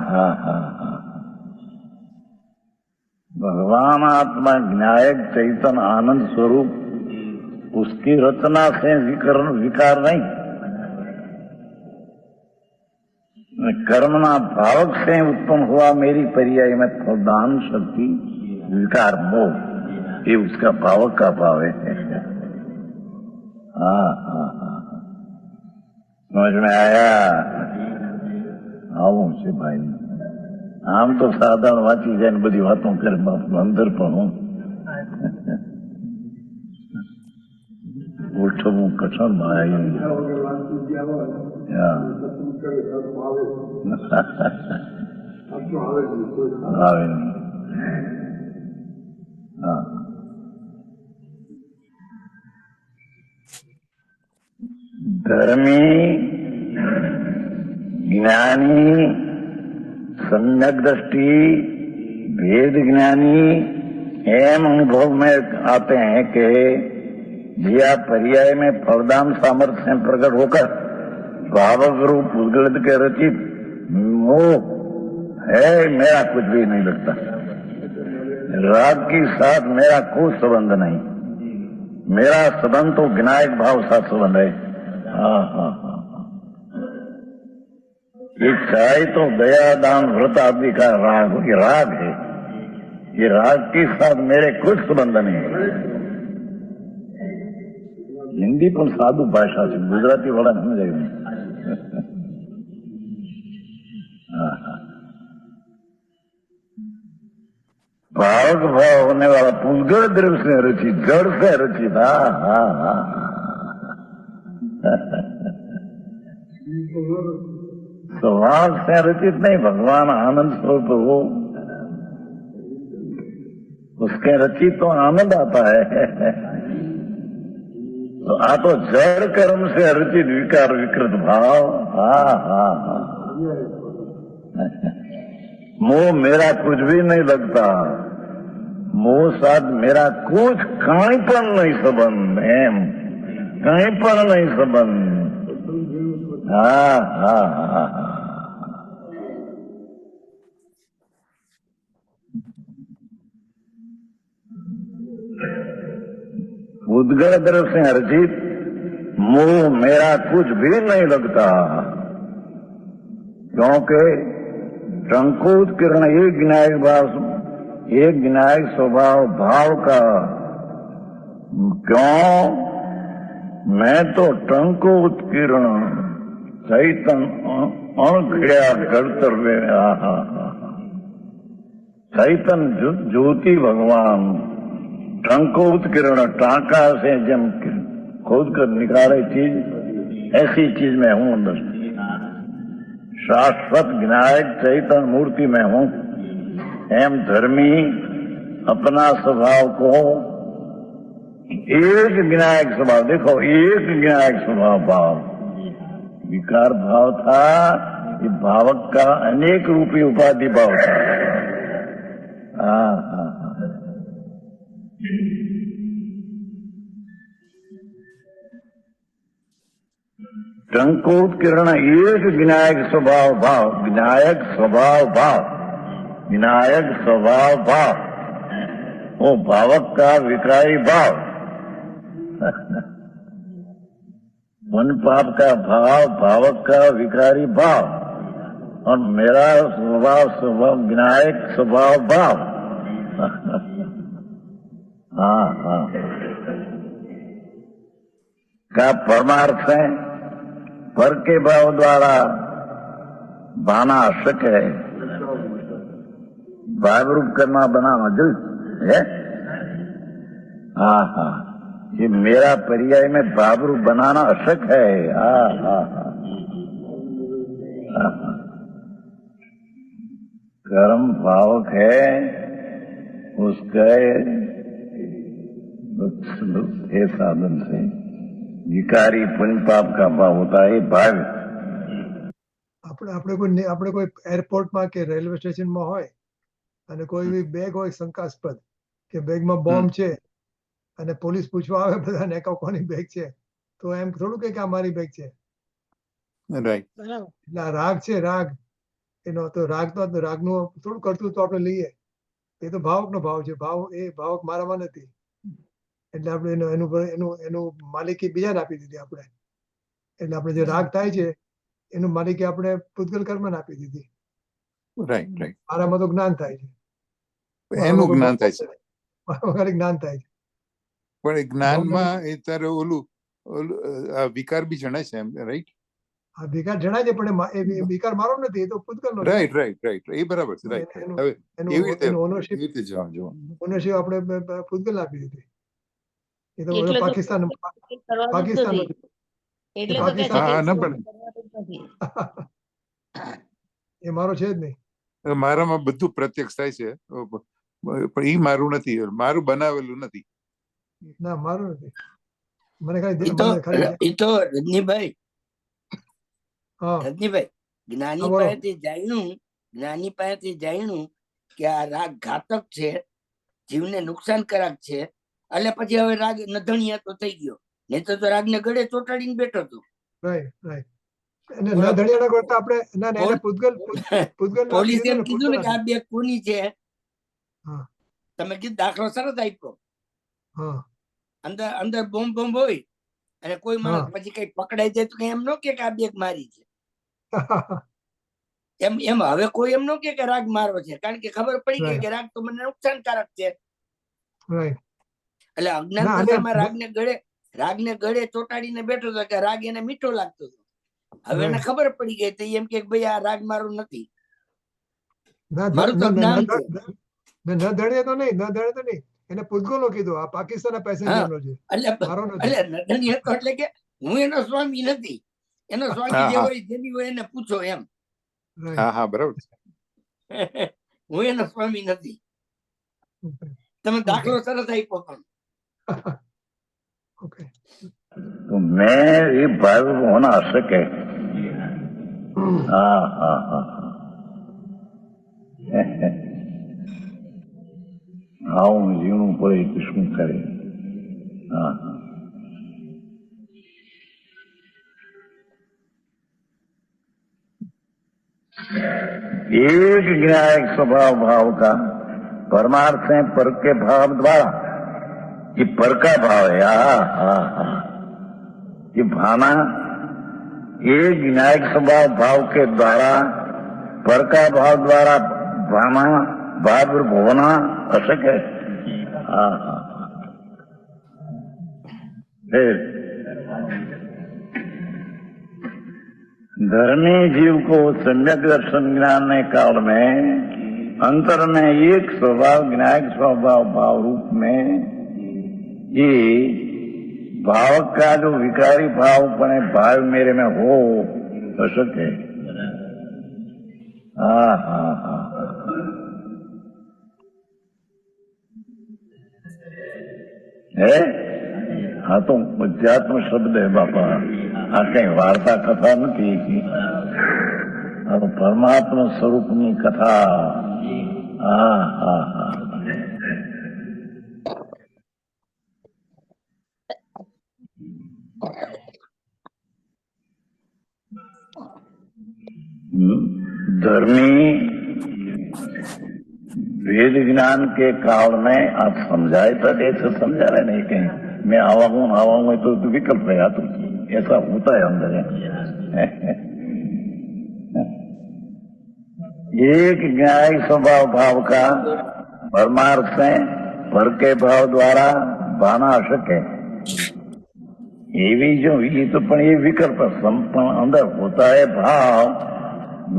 भगवान आत्मा ज्ञायक चैतन्य आनंद स्वरूप, उसकी रचना से विकार नहीं। कर्मना भावक से उत्पन्न हुआ मेरी पर्याय में फलदान शक्ति विकार मोह, ये उसका भावक का भाव है। हाँ। समझ में आया? આવું છે ભાઈ. આમ તો સાધારણ વાંચી જાય ને બધી વાતો કરે, અંદર પણ હું ઉઠવું કઠણ ભાઈ. આવે નહીં. હા. ધર્મી ज्ञानी सम्यक दृष्टि भेद ज्ञानी एम अनुभव में आते हैं कि जिया पर्याय में फलदान सामर्थ्य से प्रकट होकर भावक रूप उद्गलित के रचित मोह है, मेरा कुछ भी नहीं लगता। राग के साथ मेरा कोई संबंध नहीं। मेरा संबंध तो विनायक भाव साथ संबंध है। हाँ। ये चाहे तो दया दान व्रत आदि का राग है, ये राग के साथ मेरे कुछ संबंध नहीं है। हिंदी पर साधु भाषा से गुजराती वाला समझे नहीं। भावक भाव होने वाला पुद्गल द्रव्य से रचित, जड़ से रचित। हाँ। स्वभाव से रचित नहीं, भगवान आनंद स्वरूप वो, उसके रचित तो आनंद आता है। तो आ तो जड़ कर्म से रचित विकार विकृत भाव। हाँ हाँ हाँ, मोह मेरा कुछ भी नहीं लगता, मोह साथ मेरा कुछ कहीं पर नहीं संबंध, एम कहीं पर नहीं संबंध। हाँ हाँ हाँ हाँ, उद्गल द्रव से अर्जित मोह मेरा कुछ भी नहीं लगता, क्योंकि टंकोत किरण एक विनायक भाव, एक विनायक स्वभाव भाव का। क्यों? मैं तो टंकोत किरण चैतन अणखिया कर्तव्य, चैतन ज्योति भगवान, टंकोत किरण टाका से जम खोद कर निकाले चीज, ऐसी चीज में हूं अंदर। शाश्वत विनायक चैतन्य मूर्ति में हूं। एम धर्मी अपना स्वभाव को एक विनायक स्वभाव, देखो एक विनायक स्वभाव भाव, विकार भाव था, ये भावक का अनेक रूपी उपाधि भाव था। हाँ हाँ, टंकोत किरण एक विनायक स्वभाव भाव, विनायक स्वभाव भाव, विनायक स्वभाव भाव, वो भावक का विकारी भाव। मन पाप का भाव, भावक का विकारी भाव, और मेरा स्वभाव विनायक स्वभाव भाव। हाँ हाँ, का परमार्थ है पर के भाव द्वारा बाना आवश्यक है, भाव रूप करना बनाना जो है। हाँ हाँ, ये मेरा पर्याय में भाव रूप बनाना आवश्यक है। हाँ हाँ हाँ, कर्म भावक है, उसके साधन से विकारी पुण्य पाप का भाव होता है। भाव આપણે કોઈ એરપોર્ટમાં કે રેલવે સ્ટેશનમાં હોય અને કોઈ બી બેગ હોય શંકાસ્પદ કે બેગમાં બોમ્બ છે અને પોલીસ પૂછવા આવે બધાને કે કોની બેગ છે, તો એમ થોડું કે આ મારી બેગ છે, રાઈટ, બરાબર. એટલે આ રાગ છે, રાગ એનો તો રાગનું થોડું કરતું તો આપણે લઈએ, એ તો ભાવકનો ભાવ છે, ભાવ એ ભાવક મારામાં નથી, એટલે આપણે એનું માલિકી બીજાને આપી દીધી આપણે, એટલે આપણે જે રાગ થાય છે એનું માલિકી આપણે પૂતગલ કર્મને આપી દીધી. રાઈટ રાઈટ, મારામાં તો જ્ઞાન થાય છે, એનું જ્ઞાન થાય છે, મારામાં ખાલી જ્ઞાન થાય છે. પણ એ જ્ઞાનમાં એ તારે ઓલું આ વિકાર બી જણાય છે એમ, રાઈટ? આ વિકાર જણાય છે, પણ એ વિકાર મારો નથી, એ તો પૂતગલનો છે. રાઈટ રાઈટ રાઈટ, એ બરાબર છે, રાઈટ. હવે એવી રીતે ઓનરશિપ આપણે પૂતગલ આપી દીધી, એ તો એટલે તો પાકિસ્તાન પાકિસ્તાન નથી. એટલે તો કે છે હા, કે ના પણ કરવાનું જ નથી. એ મારો છે જ નહીં. મારામાં બધું પ્રત્યક્ષ થાય છે, પણ ઈ મારું નથી, મારું બનાવેલું નથી. ના, મારું નથી. મને ખાલી ઈ તો રજનીભાઈ, હા રજનીભાઈ, જ્ઞાની બોલો. પાસેથી જાણ્યું કે આ રાગ ઘાતક છે, જીવને નુકસાનકારક છે, એટલે પછી હવે રાગ નધણિયા તો થઈ ગયો, નહીં તો રાગને ગળે ચોટાડીને બેઠો હતો. Right right. અને ન ધડિયાના કરતા આપણે એને પૂતગલ પોલીસે એમ કીધું ને કે આ બે કોની છે, હા. તમે કીધું દાખલો સરસ આપ્યો, હા અંદર અંદર બોમ્બ હોય અને કોઈ માણસ હા. પછી કઈ પકડાઈ જાય તો કઈ એમ નો કે આ બેગ મારી છે, એમ હવે કોઈ એમ નો કે રાગ મારો છે, કારણ કે ખબર પડી ગઈ કે રાગ તો મને નુકસાનકારક છે. રાઈટ. એટલે અજ્ઞાન દશામાં રાગને ગળે ચોટાડીને બેઠો હતો કે રાગ એને મીઠો લાગતો હતો. હવે એને ખબર પડી ગઈ તો એમ કે ભાઈ આ રાગ મારો નથી, મારું તો જ્ઞાન છે. ન ધડે તો નહીં, એને પૂતગલનો કીધું, આ પાકિસ્તાનના પેસેન્જરનો છે, મારો નથી. એટલે નડણી હતો એટલે કે હું એનો સ્વામી નથી, એનો સ્વામી જે હોય જેની હોય એને પૂછો એમ. Right. હા હા બરાબર છે. હું એનો સ્વામી નથી. તમે દાખલો સરસ આપ્યો પણ. Okay. तो मैं ये भाव होना सके. हाँ हाँ हाँ આવું જીવવું પડે તો શું કરે. હા एक न्यायिक स्वभाव भाव का परमार्थ है पर के भाव द्वारा. ये पर का भाव है. ये भाना एक न्यायिक स्वभाव भाव के द्वारा पर का भाव द्वारा भाना भाव होना अशक्य है. फिर धर्मी जीव को सम्यक दर्शन ज्ञान काल में अंतर में एक स्वभाव ज्ञायक स्वभाव भाव रूप में ये भाव का जो विकारी भाव पने भाव मेरे में हो तो सके. हाँ हाँ हाँ है. हाँ तो अध्यात्म शब्द है बापा. आ कई वार्ता कथा नहीं. परमात्मा स्वरूप की कथा. हाँ हाँ हाँ धर्मी वेद ज्ञान के काल में आप समझाए तो ऐसे समझा रहे नहीं कहीं मैं आवा हूँ तो विकल्प है. तो ऐसा होता है अंदर. एक न्याय स्वभाव भाव का परमार्थ से पर के भाव द्वारा भाना शके. ये भी जो ये तो पण ये विकल्प संपन्न अंदर होता है भाव.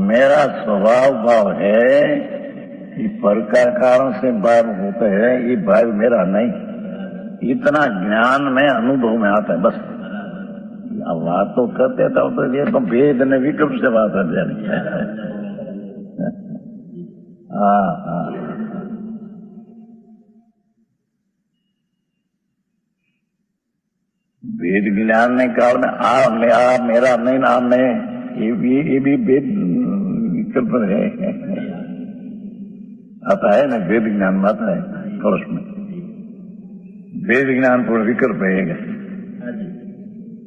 मेरा स्वभाव भाव है ये पर का कारण से भाव होते हैं. ये भाव मेरा नहीं. इतना ज्ञान में अनुभव में आता है बस. अब बात तो करते तो ये तो भेद ने विकल्प से बात है. हाँ हाँ वेद ज्ञान ने काल में आ मेरा नहीं नाम में ये भी वेद विकल्प है. आता है ना वेद ज्ञान में आता है कलश में. वेद ज्ञान पर विकल्प है.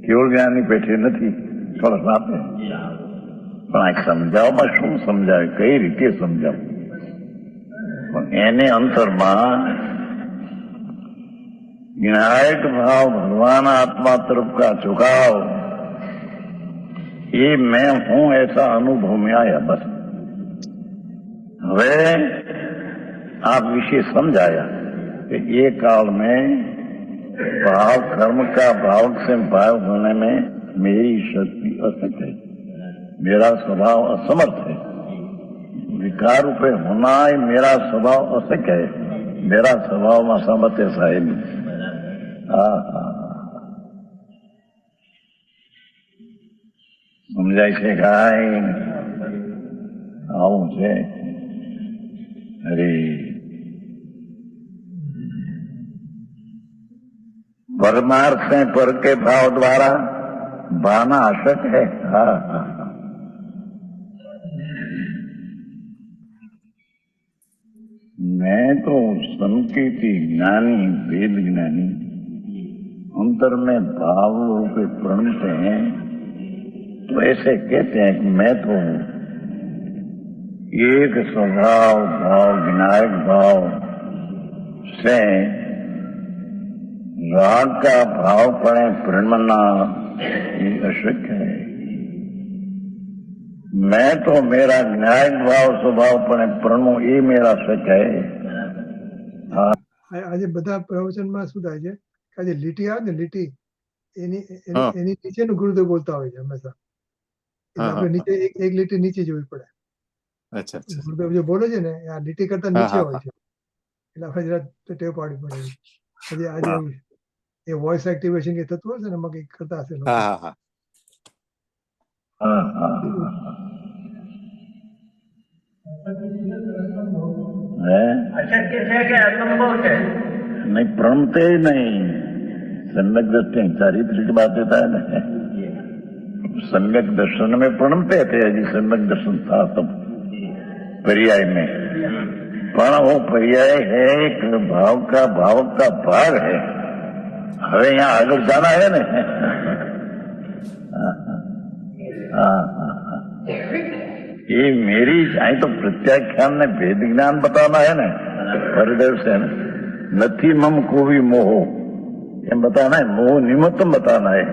केवल ज्ञान ની પેઠે નથી કળશ આપે. પણ આ સમજાવવામાં શું સમજાવે કઈ રીતે સમજાવ. એને અંતરમાં ज्ञायक भाव भगवान आत्मा तरफ का झुकाव ये मैं हूं ऐसा अनुभव में आया बस. હવે आप विषय समझाया कि ये काल में भाव कर्म का भाव से भाव होने में मेरी शक्ति असक्त है. मेरा स्वभाव असमर्थ है. विकार रूपे होना मेरा स्वभाव असक्त है. मेरा स्वभाव में सामर्थ्य है नहीं. સમજાય છે કાંઈ આવું છે. અરે परमार्थ से पर के भाव द्वारा भाना अशक है. हाँ हाँ मैं तो संकेती ज्ञानी वेद ज्ञानी अंतर में भाव रूपे प्रणते हैं. तो ऐसे कहते हैं कि मैं तो एक स्वभाव भाव विनायक भाव से राग का भाव पड़े प्रणमना ये अशक्य है. मैं तो मेरा न्यायिक भाव स्वभाव पड़े प्रणमो ये मेरा शक्य है. આજે બધા પ્રવચનમાં શું થાય છે કે આજે લીટી આવે ને લીટી એની નીચેનું ગુરુદેવ બોલતા હોય છે હંમેશા. એટલે આપણે નીચે એક લીટી નીચે જોવી પડે. અચ્છા ગુરુદેવ જે બોલે છે ને આ લીટી કરતા નીચે હોય છે. એટલે આપણે જરા ટેવ પાડવી પડે. આજે એ વોઇસ એક્ટિવેશન કે થતું હશે ને એમાં કંઈક કરતા હશે. હા હા हाँ है नहीं, प्रणते ही नहीं, सम्यक दृष्टि चारित्रिक बात होता है ना, सम्यक दर्शन में प्रणते थे, जी सम्यक दर्शन था तब पर्याय में, पर वो पर्याय है एक भाव का भाग है। हमें यहाँ आगे जाना है ना। ये मेरी चाहे तो प्रत्याख्यान ने भेद ज्ञान बताना है ना, हृदय से नथी मम को भी मोह एम बताना है, मोह निमित्तम बताना है।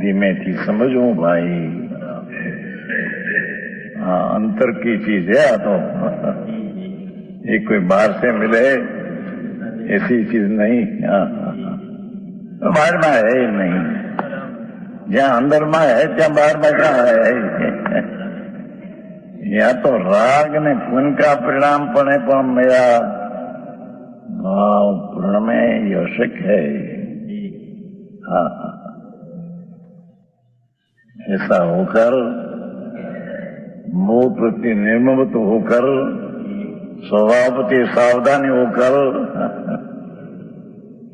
धीमे थी समझो भाई, अंतर की चीज है। तो ये कोई बाहर से मिले ऐसी चीज नहीं, बाहर में है ही नहीं, जहाँ अंदर में है ત્યાં बाहर में कहाँ है। या तो राग ने पुण्य का परिणाम पण मेरा भाव पूर्ण में यशक है। ऐसा होकर मोह प्रति निर्ममत होकर स्वभाव प्रति सावधानी होकर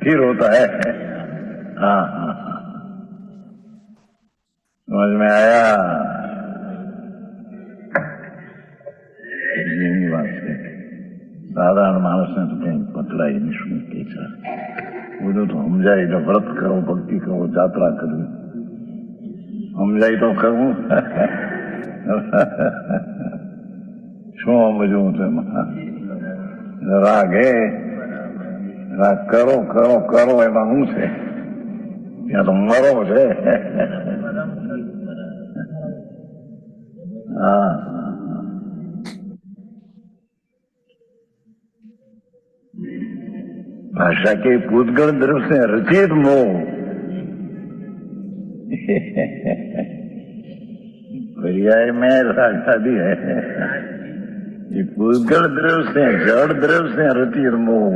फिर होता है। समझ में आया? એની વાત છે, સાધારણ માણસને તો કઈ પકડાય નહીં, શું કે છે બધું તો સમજાય એટલે વ્રત કરો, ભક્તિ કરો, જાત્રા કરવી, સમજાય તો કરવું। શું સમજવું છે રાગ હે, રાગ કરો કરો કરો એમાં શું છે, ત્યાં તો મરો છે। હા, भाषा के पूतगढ़ द्रव से रचित मोह, पर्याय में रागादि है। ये पूतगढ़ द्रव से, जड़ द्रव से रचित मोह।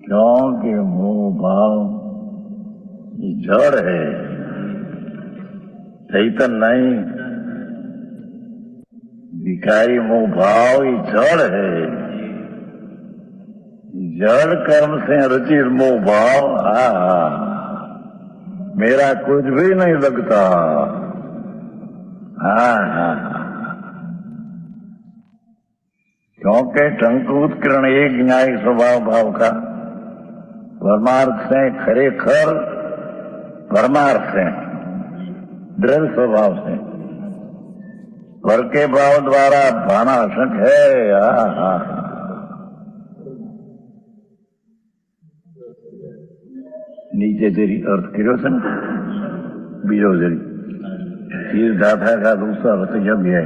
क्योंकि मोह भाव ये जड़ है, चैतन्य नहीं। विकारी मोह भाव ये जड़ है, जड़ कर्म से रचित मोह भाव। मेरा कुछ भी नहीं लगता। क्योंकि टंकूत्करण एक न्याय स्वभाव भाव का परमार्थ से, खरेखर परमार्थ से, दृढ़ स्वभाव से, पर के भाव द्वारा भानाशक है। नीचे जरी अर्थ કર્યો છે ને, બીજો જરી तीर धाथा का दूसरा अर्थ जब है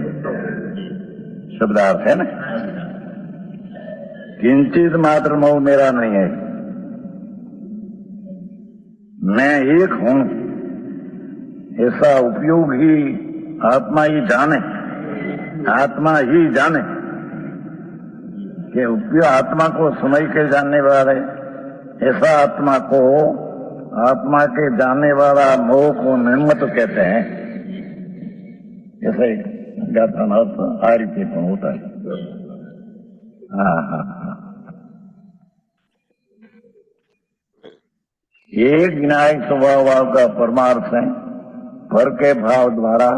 शब्दार्थ है ना। किंचित मात्र मोह मेरा नहीं है, मैं एक हूं, ऐसा उपयोग ही आत्मा ही जाने, आत्मा ही जाने कि उपयोग आत्मा को समय के जानने वाले, ऐसा आत्मा को, आत्मा के जानने वाला मोह को निर्मत कहते हैं। ऐसे गाथा अर्थ आ रीते पण होता है। एक न्याय स्वभाव भाव का परमार्थ है, पर के भाव द्वारा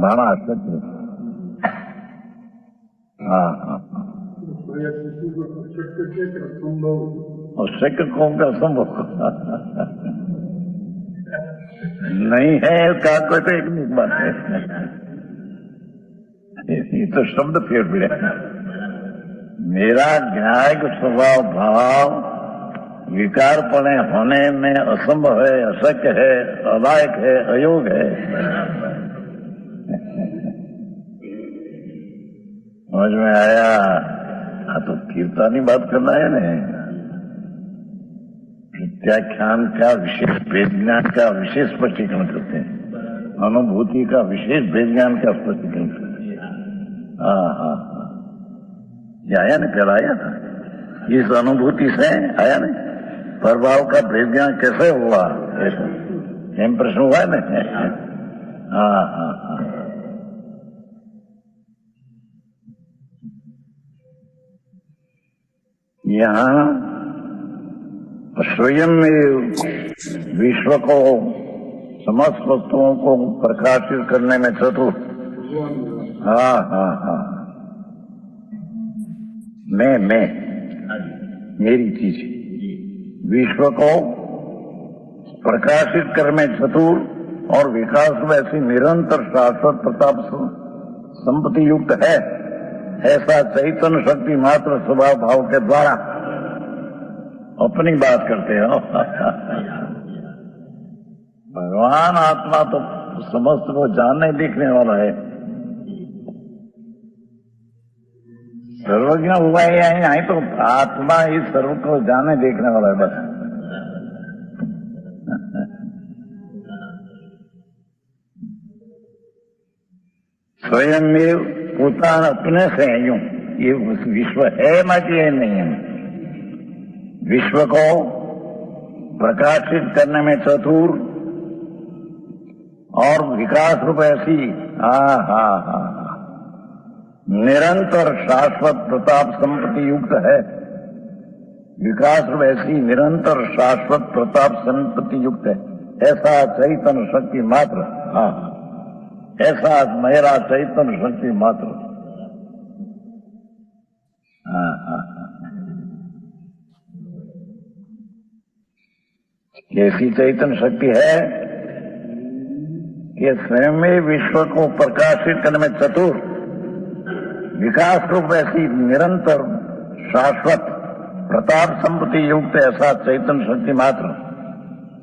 भाना सत्य। और शक्य कौन का संभव नहीं है, इसका कोई तो एक नहीं बात है। ये तो शब्द फेर पड़े। मेरा न्याय स्वभाव भाव विकार पड़े होने में असंभव है, अशक्य है, अलायक है, अयोग है। समझ में आया? तो कीर्तनी बात करना है ना। प्रत्याख्यान का विशेष वेदज्ञान का विशेष स्पष्टीकरण करते हैं, अनुभूति का विशेष वेदज्ञान का स्पष्टीकरण करते हैं। ये आया ना, कल आया था इस अनुभूति से आया नहीं, प्रभाव का भेद ज्ञान कैसे हुआ, ऐसा एम प्रश्न हुआ है ना। हाँ हाँ हाँ, यहाँ स्वयं में विश्व को समस्त वस्तुओं को प्रकाशित करने में चतुर। हाँ हाँ हाँ, मैं मेरी चीज विश्व को प्रकाशित करने में चतुर और विकास में ऐसी निरंतर शाश्वत प्रताप संपत्ति युक्त है, ऐसा चैतन्य शक्ति मात्र स्वभाव भाव के द्वारा। अपनी बात करते हो। भगवान आत्मा तो समस्त को जानने देखने वाला है, सर्वज्ञ हुआ है यहाँ तो आत्मा ही सर्व को जाने देखने वाला है बस। स्वयं में પોતાના अपने से यूं ये विश्व है ना कि ये नहीं है, विश्व को प्रकाशित करने में चतुर और विकास रूप ऐसी निरंतर शाश्वत प्रताप संपत्ति युक्त है, विकास रूप ऐसी निरंतर शाश्वत प्रताप संपत्ति युक्त है, ऐसा चैतन्य शक्ति मात्र। हाँ, ऐसा मेरा चैतन्य शक्ति मात्र। हाँ हाँ, कैसी चैतन्य शक्ति है कि स्वयं में विश्व को प्रकाशित करने में चतुर, विकास रूप ऐसी निरंतर शाश्वत प्रताप संपत्ति युक्त ऐसा चैतन्य शक्ति मात्र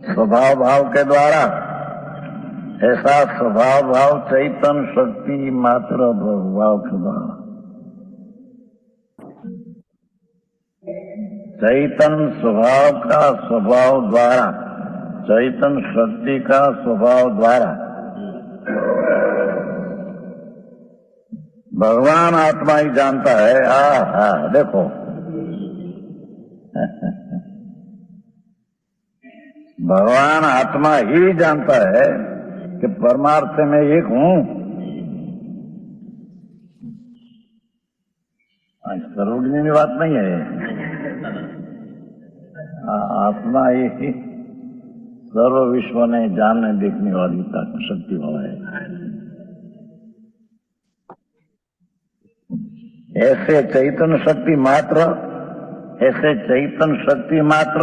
स्वभाव भाव के द्वारा। ऐसा स्वभाव भाव चैतन्य शक्ति मात्र भाव के द्वारा, चैतन्य स्वभाव का स्वभाव द्वारा, चैतन्य शक्ति का स्वभाव द्वारा भगवान आत्मा ही जानता है। देखो भगवान आत्मा ही जानता है कि परमार्थ से मैं एक हूं। सर्वज्ञ की बात नहीं है, आत्मा ही सर्व विश्व ने जानने देखने वाली शक्ति वाला है। ऐसे चैतन्य शक्ति मात्र, ऐसे चैतन्य शक्ति मात्र,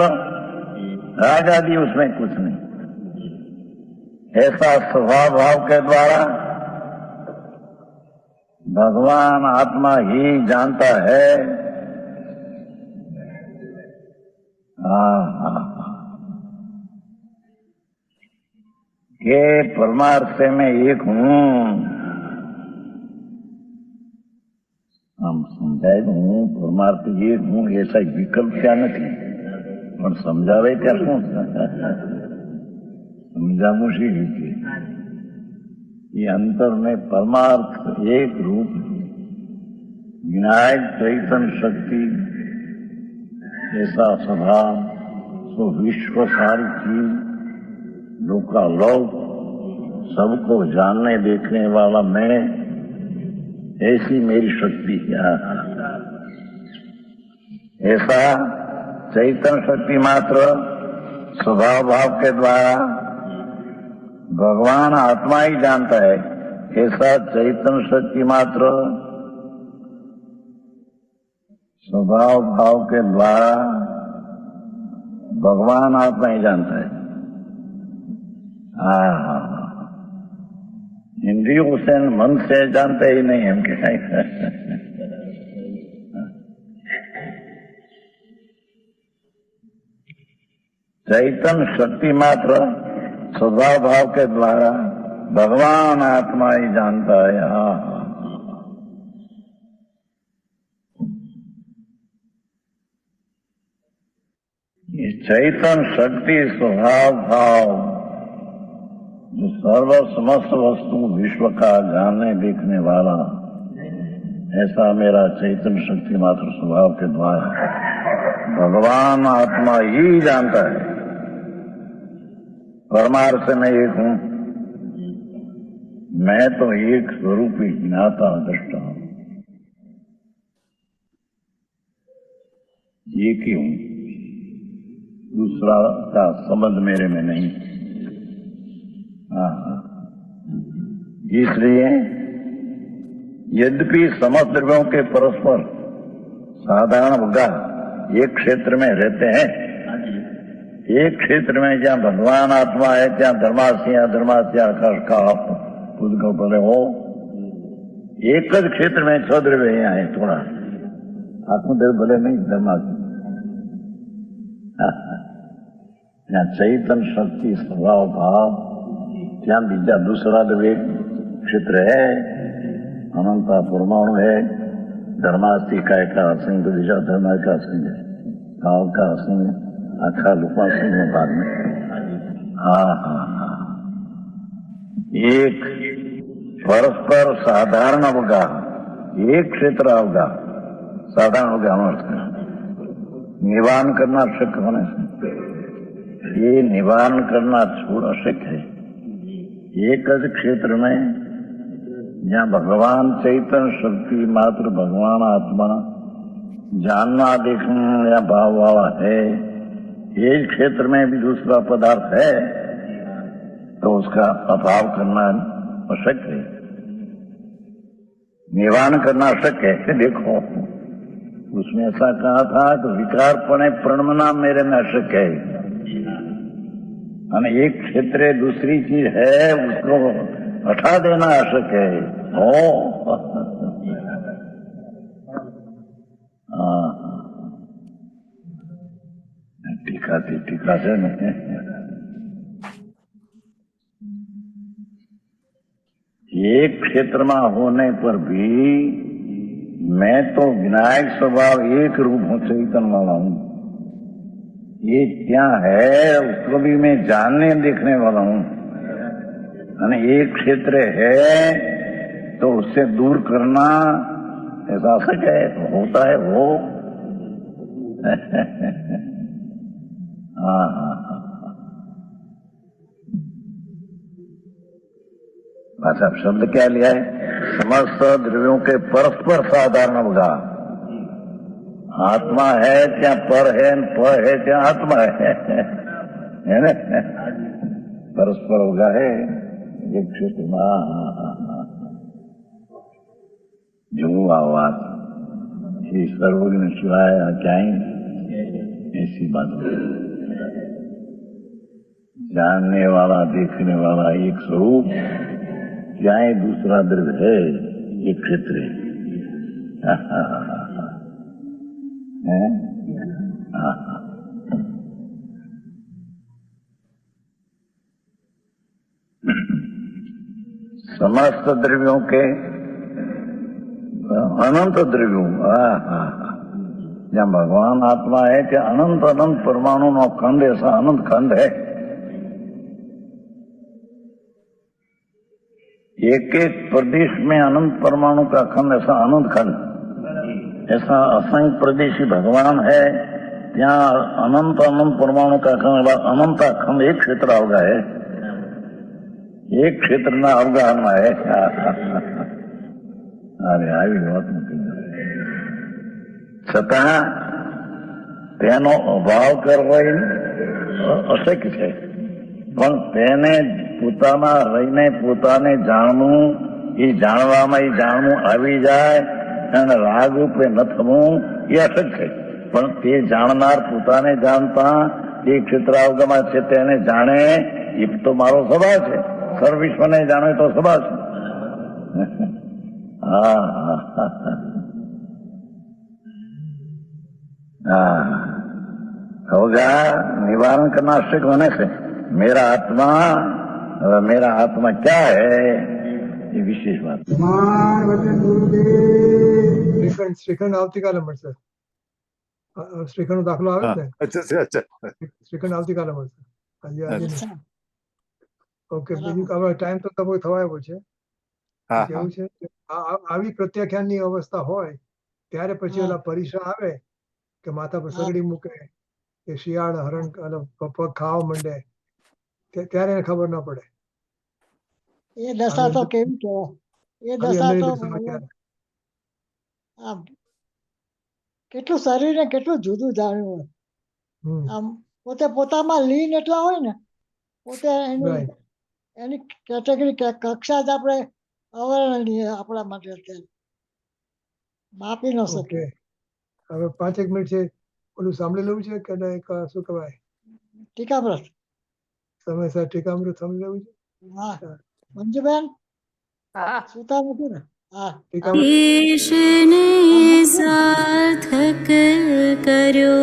राग आदि उसमें कुछ नहीं, ऐसा स्वभाव भाव के द्वारा भगवान आत्मा ही जानता है। कि परमार्थ से मैं एक हूं। हम समझाए हूं परमार्थ एक हूं, ऐसा विकल्प क्या नहीं, પણ સમજાવે ત્યાં શું સમજાવું શી રીતે? ये अंतर में परमार्थ एक रूप विनायक चैतन्य शक्ति ऐसा स्वभाव तो विश्व सारी चीज लोकालोक सबको जानने देखने वाला मैं, ऐसी मेरी शक्ति है। ऐसा चैतन्य शक्ति मात्र स्वभाव भाव के द्वारा भगवान आत्मा ही जानता है। ऐसा चैतन्य शक्ति मात्र स्वभाव भाव के द्वारा भगवान आत्मा ही जानता है। इंद्रियों से मन से जानते ही नहीं हम क्या। चैतन्य शक्ति मात्र स्वभाव भाव के द्वारा भगवान आत्मा ही जानता है। ये चैतन्य शक्ति स्वभाव भाव जो सर्व समस्त वस्तु विश्व का जानने देखने वाला ऐसा मेरा चैतन्य शक्ति मात्र स्वभाव के द्वारा भगवान आत्मा ही जानता है। परमार्थ में एक हूं, मैं तो एक स्वरूप ही ज्ञाता दृष्टा हूं, एक ही हूं, दूसरा का संबंध मेरे में नहीं। इसलिए यद्यपि समस्त द्रव्यों के परस्पर साधारण अवगाह एक क्षेत्र में रहते हैं, एक क्षेत्र में जहाँ भगवान आत्मा है ત્યાં ધર્માસ્ય આકાશ का પૂતગલ ભલે हो, एक જ क्षेत्र में छ द्रव्य यहाँ है, थोड़ा आत्मद्रव्य भले नहीं, धर्मास्य ત્યાં चैतन्य शक्ति स्वभाव भाव ત્યાં બીજા दूसरा द्रव्य क्षेत्र है, अनंता परमाणु है, धर्मास्ति का असंग दिशा धर्म का असंग है, भाव का असंग आखा लुपा सिंह बाद में। एक परस्पर साधारण अवगाह, एक क्षेत्र अवगाह, साधारण अवगाह अर्थ निवारण करना शक्य होने से ये निवारण करना थोड़ा शक्य है। एक ज क्षेत्र में जहाँ भगवान चैतन्य शक्ति मात्र भगवान आत्मा जानना देखना या भाव वाला है, एक क्षेत्र में भी दूसरा पदार्थ है तो उसका अभाव करना अशक्य है, निवारण करना अशक्य है। देखो उसमें ऐसा कहा था कि विकारपणे प्रणमना मेरे में अशक्य है, एक क्षेत्र दूसरी चीज है उसको हटा देना अशक्य है। टीका से नहीं, एक क्षेत्र में होने पर भी मैं तो विनायक स्वभाव एक रूप हूं, चैतन्य वाला हूं। ये क्या है उसको भी मैं जानने देखने वाला हूं। एक क्षेत्र है तो उससे दूर करना ऐसा सच है, होता है वो। अच्छा शब्द क्या लिया है? समस्त द्रव्यों के परस्पर साधारण अवगाह, आत्मा है क्या पर है क्या आत्मा है ना, परस्पर अवगाह है एक क्षेत्र में। जो आवाज ये सर्वज्ञ शिवाय क्या ऐसी बात जानने वाला देखने वाला एक स्वरूप, क्या दूसरा द्रव्य है, एक क्षेत्र है। समस्त द्रव्यों के अनंत द्रव्यों, जहाँ भगवान आत्मा है क्या अनंत अनंत परमाणु नो खंड, ऐसा अनंत खंड है। एक एक प्रदेश में अनंत परमाणु का खंड, ऐसा अनंत खंड, ऐसा असंख्य प्रदेशी भगवान है, यहाँ अनंत अनंत परमाणु का खंड, अनंत खंड एक क्षेत्र होगा है, एक क्षेत्र ना अवगाहन में है। अरे આવી વાત નથી, છતાં તેનો અભાવ કરવો અશક્ય છે, પણ તેને પોતાના રહીને પોતાને જાણવું, એ જાણવામાં એ જાણવું આવી જાય અને રાગ રૂપે ન થવું એ અશક્ય છે। પણ તે જાણનાર પોતાને જાણતા એ ક્ષેત્રાવગમાં છે તેને જાણે એ તો મારો સ્વભાવ છે, સર્વ વિશ્વને જાણે તો સ્વભાવ છે। होगा निवारण करना आवश्यक होने से मेरा आत्मा क्या है ये विशेष बात। શ્રીખંડ આવતીકાલે મળશે, શ્રીખંડ દાખલો આવે ને, અચ્છા શ્રીખંડ આવતીકાલે મળશે, આજે નહીં। ઓકે, બીજું હવે ટાઈમ તો તમારો થવા આવ્યો છે, હા હા કેવું છે કે આવી પ્રત્યાખ્યાનની અવસ્થા હોય ત્યારે પછી હા. ઓલા પરીક્ષા આવે કે માથા પર હા. સગડી મૂકે કે શિયાળ હરણ અને પગ ખાવા માંડે ત્યારે એને ખબર ના પડે. એ દશા તો કેવી કહેવાય, એ આવી દશા તો અંદરની દશામાં ત્યારે. આમ કેટલું શરીરને કેટલું જુદું જાણ્યું હોય. હમ આમ પોતે પોતામાં લીન એટલા હોય ને, પોતે એની રાઈટ. એની કેટેગરી કક્ષા જ આપણે અવર્ણનીય આપણા માટે અત્યારે માપી ન ઓકે, શકીએ. હવે 5 મિનિટ છે. ઓલું સાંભળી લેવું છે કે નહીં? શું કહેવાય, ટીકા પ્રશ્ન. સમયસર ટીકામૃત સાંભળી લેવું છે. હા, મંજુબેન હા સુતા નથી ને? હા, ટીકામૃત ईशने सार्थक कर्यो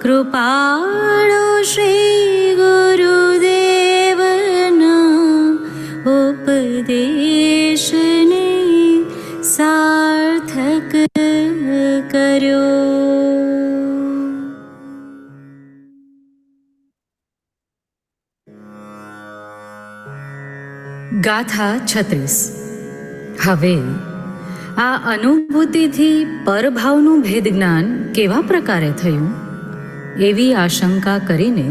कृपाळु श्री गुरुदेवना उपदेशने सार्थक कर्यो। ગાથા 36. હવે આ અનુભૂતિથી પરભાવનું ભેદ જ્ઞાન કેવા પ્રકારે થયું એવી આશંકા કરીને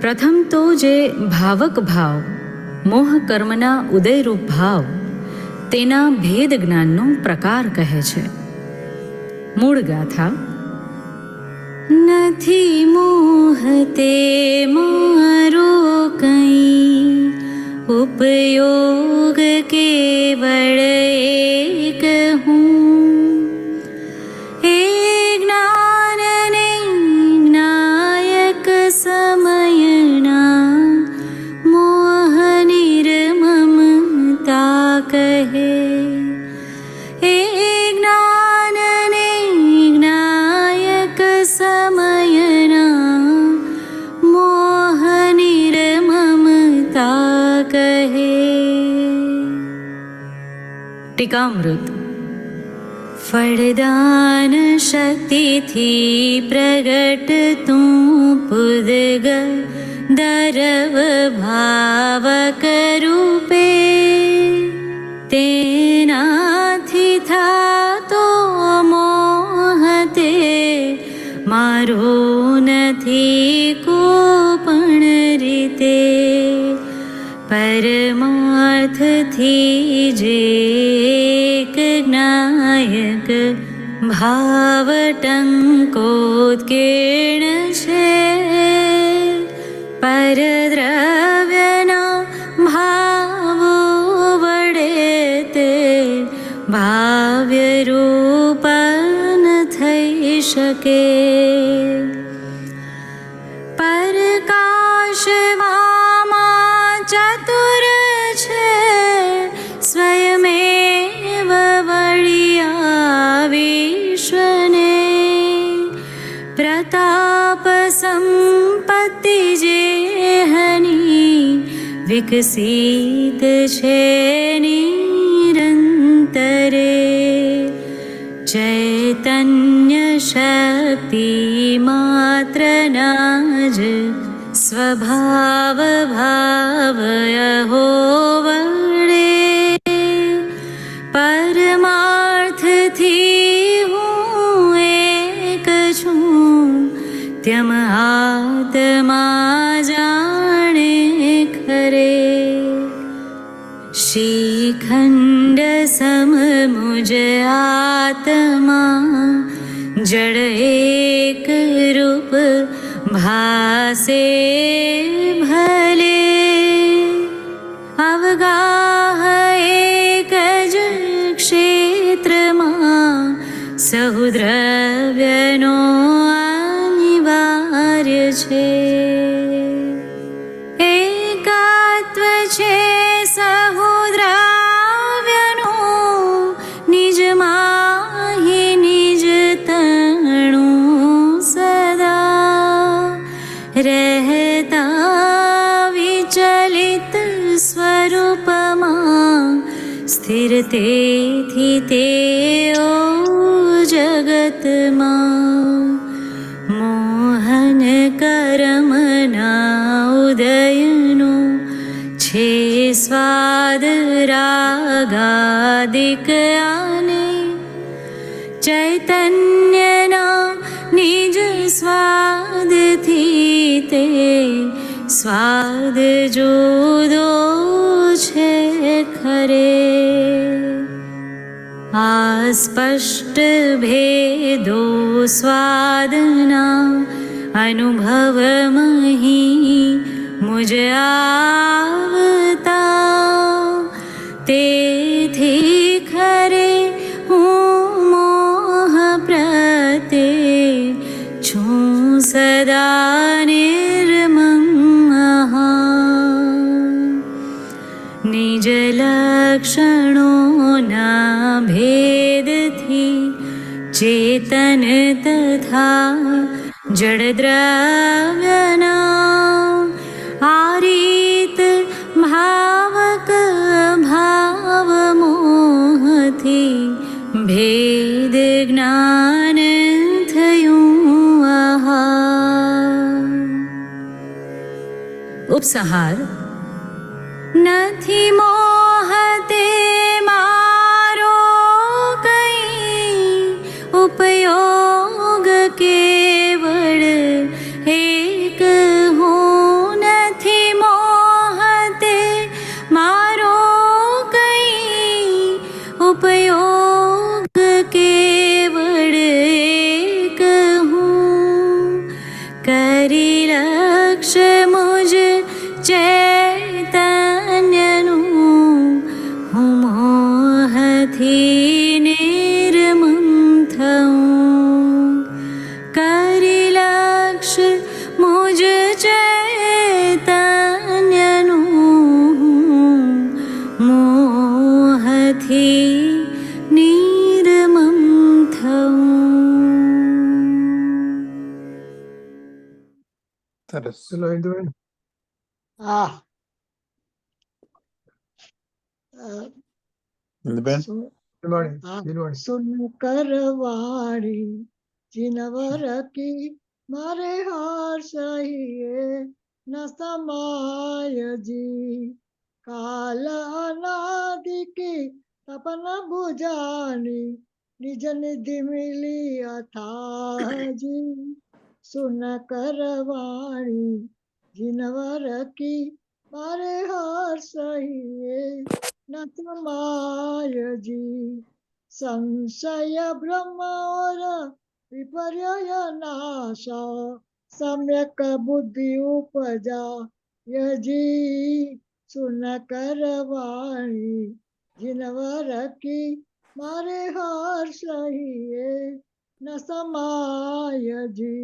પ્રથમ તો જે ભાવક ભાવ મોહ કર્મના ઉદયરૂપ ભાવ તેના ભેદ જ્ઞાનનો પ્રકાર કહે છે. મૂળ ગાથા. નથી મોહ તે મારો કંઈ उपयोग केवल एक हूँ, हे ज्ञान ने नायक समयना मोह निर्ममता कहे। हे ज्ञान ने नायक समयना मोह निर्ममता કહે. ટીકામૃત. ફળદાન શક્તિથી પ્રગટ તું પુદગ દરવ ભાવક રૂપે, તેનાથી થાતો મોહ તે મારો નથી કો પણ રીતે. પરમાર્થથી જે એક જ્ઞાયક ભાવ ટંકોત્કીર્ણ છે, પરદ્રવ્યના ભાવો વડે તે ભાવ્ય રૂપ ન થઈ શકે. પરકાશમાં ચતુર છે સ્વયમેવ વળિયા વિશ્વને, પ્રતાપ સંપત્તિ જેહની વિકસિત છે નિરંતરે. ચૈતન્ય શક્તિ માત્રના જ સ્વભાવ ભાવયહો વડે, પરમાર્થથી હું એક છું ત્યમ આત્મા જાણે ખરે. શિખંડ સમ મુજ આત્મા જડ એક રૂપ ભાસે ભલે, અવગાહ એક જ ક્ષેત્રમાં સહુ દ્રવ્યનો અનિવાર્ય છે. એકાત્વ છે સહુ દ્રવ્યનું નિજમાં હિ નિજ તણું સદા રહેતા વિચલિત સ્વરૂપમાં સ્થિર તેથી તેઓ જગતમાં મોહન કરમના ઉદયનો છે સ્વાદ રા સ્વાદ જુદો છે ખરે, આ સ્પષ્ટ ભેદો સ્વાદના અનુભવ મહી મુજ આવતા, તેથી ખરે હું મોહ પ્રત્યે છું સદા નિર્મમ. નિજ લક્ષણોના ભેદથી ચેતન તથા જડ દ્રવ્યના આ રીત ભાવક ભાવ મોહથી ભેદ જ્ઞાન થયું. આહા. ઉપસંહાર. નથી મોહતે મારો કઈ ઉપયોગ, કેવળ એક હું. નથી મોહતે મારો કઈ ઉપયોગ, કેવળ એક હું. કરી લક્ષ્ય મુજ ચૈતન્યનું, હું મોહથી નિર્મમ થઉં. કરી લક્ષ્ય મુજ ચૈતન્યનું, મોહથી નિર્મમ થઉં. સરસ. ચલો ઇન્દુબેન. હા. બેન દિલવાણી, હા. દિલવાણી. સુન કરવાણી જીનવર કી મારે હાર સહીએ ન સમાય જી. કાલ અનાદિ કી તપન બુજાની નિજ નિધિ મિલી અથાજી. સુન કરવાણી જીનવર કી મારે હાર સહીએ ન સમાય જી. સંશય બ્રહ્મ और विपर्य नाशा सम्यक बुद्धि उपजा यजी. सुन करवाणी जिनवर की मारे हार सहिए न समाय जी.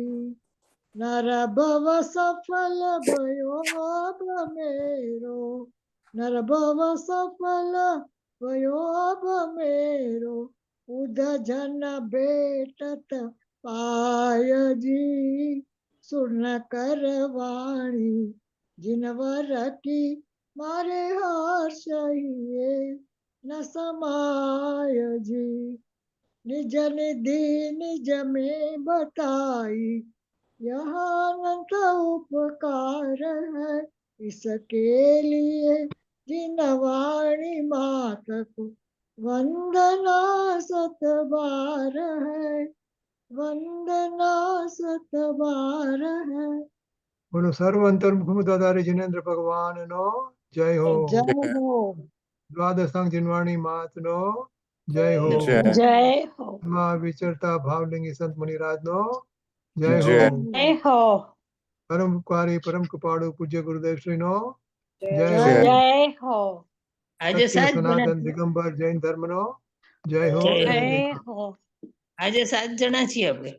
नर भव सफल भयो मेरो, नर भव सफल भयो मेरो. उद जन भेटत पायजी. सुन करवाणी जिनवर की मारे हार सहिए न समाय जी. निज निधि निज में बताई यह अनंत उपकार है. इसके लिए जिनवाणी मात को वंदना सत बार है, वंदना सत बार है. બોલો સર્વ અંતર્મુખ દાદારી જિનેન્દ્ર ભગવાન નો જય હો. जय हो. દ્વાદશાંગ જીનવાણી માત નો જય હો. જય. જય હો. માં વિચરતા ભાવલિંગી સંત મુનિરાજ નો જય હો. જય. જય હો. પરમ ઉપકારી પરમ કૃપાળુ પૂજ્ય ગુરુદેવ શ્રી નો જય જય હો. જય હો. આજે સત્ય 7 જણા સનાતન દિગંબર જૈન ધર્મ નો જય હો. જય જય હો. આજે 7 જણા છીએ આપણે.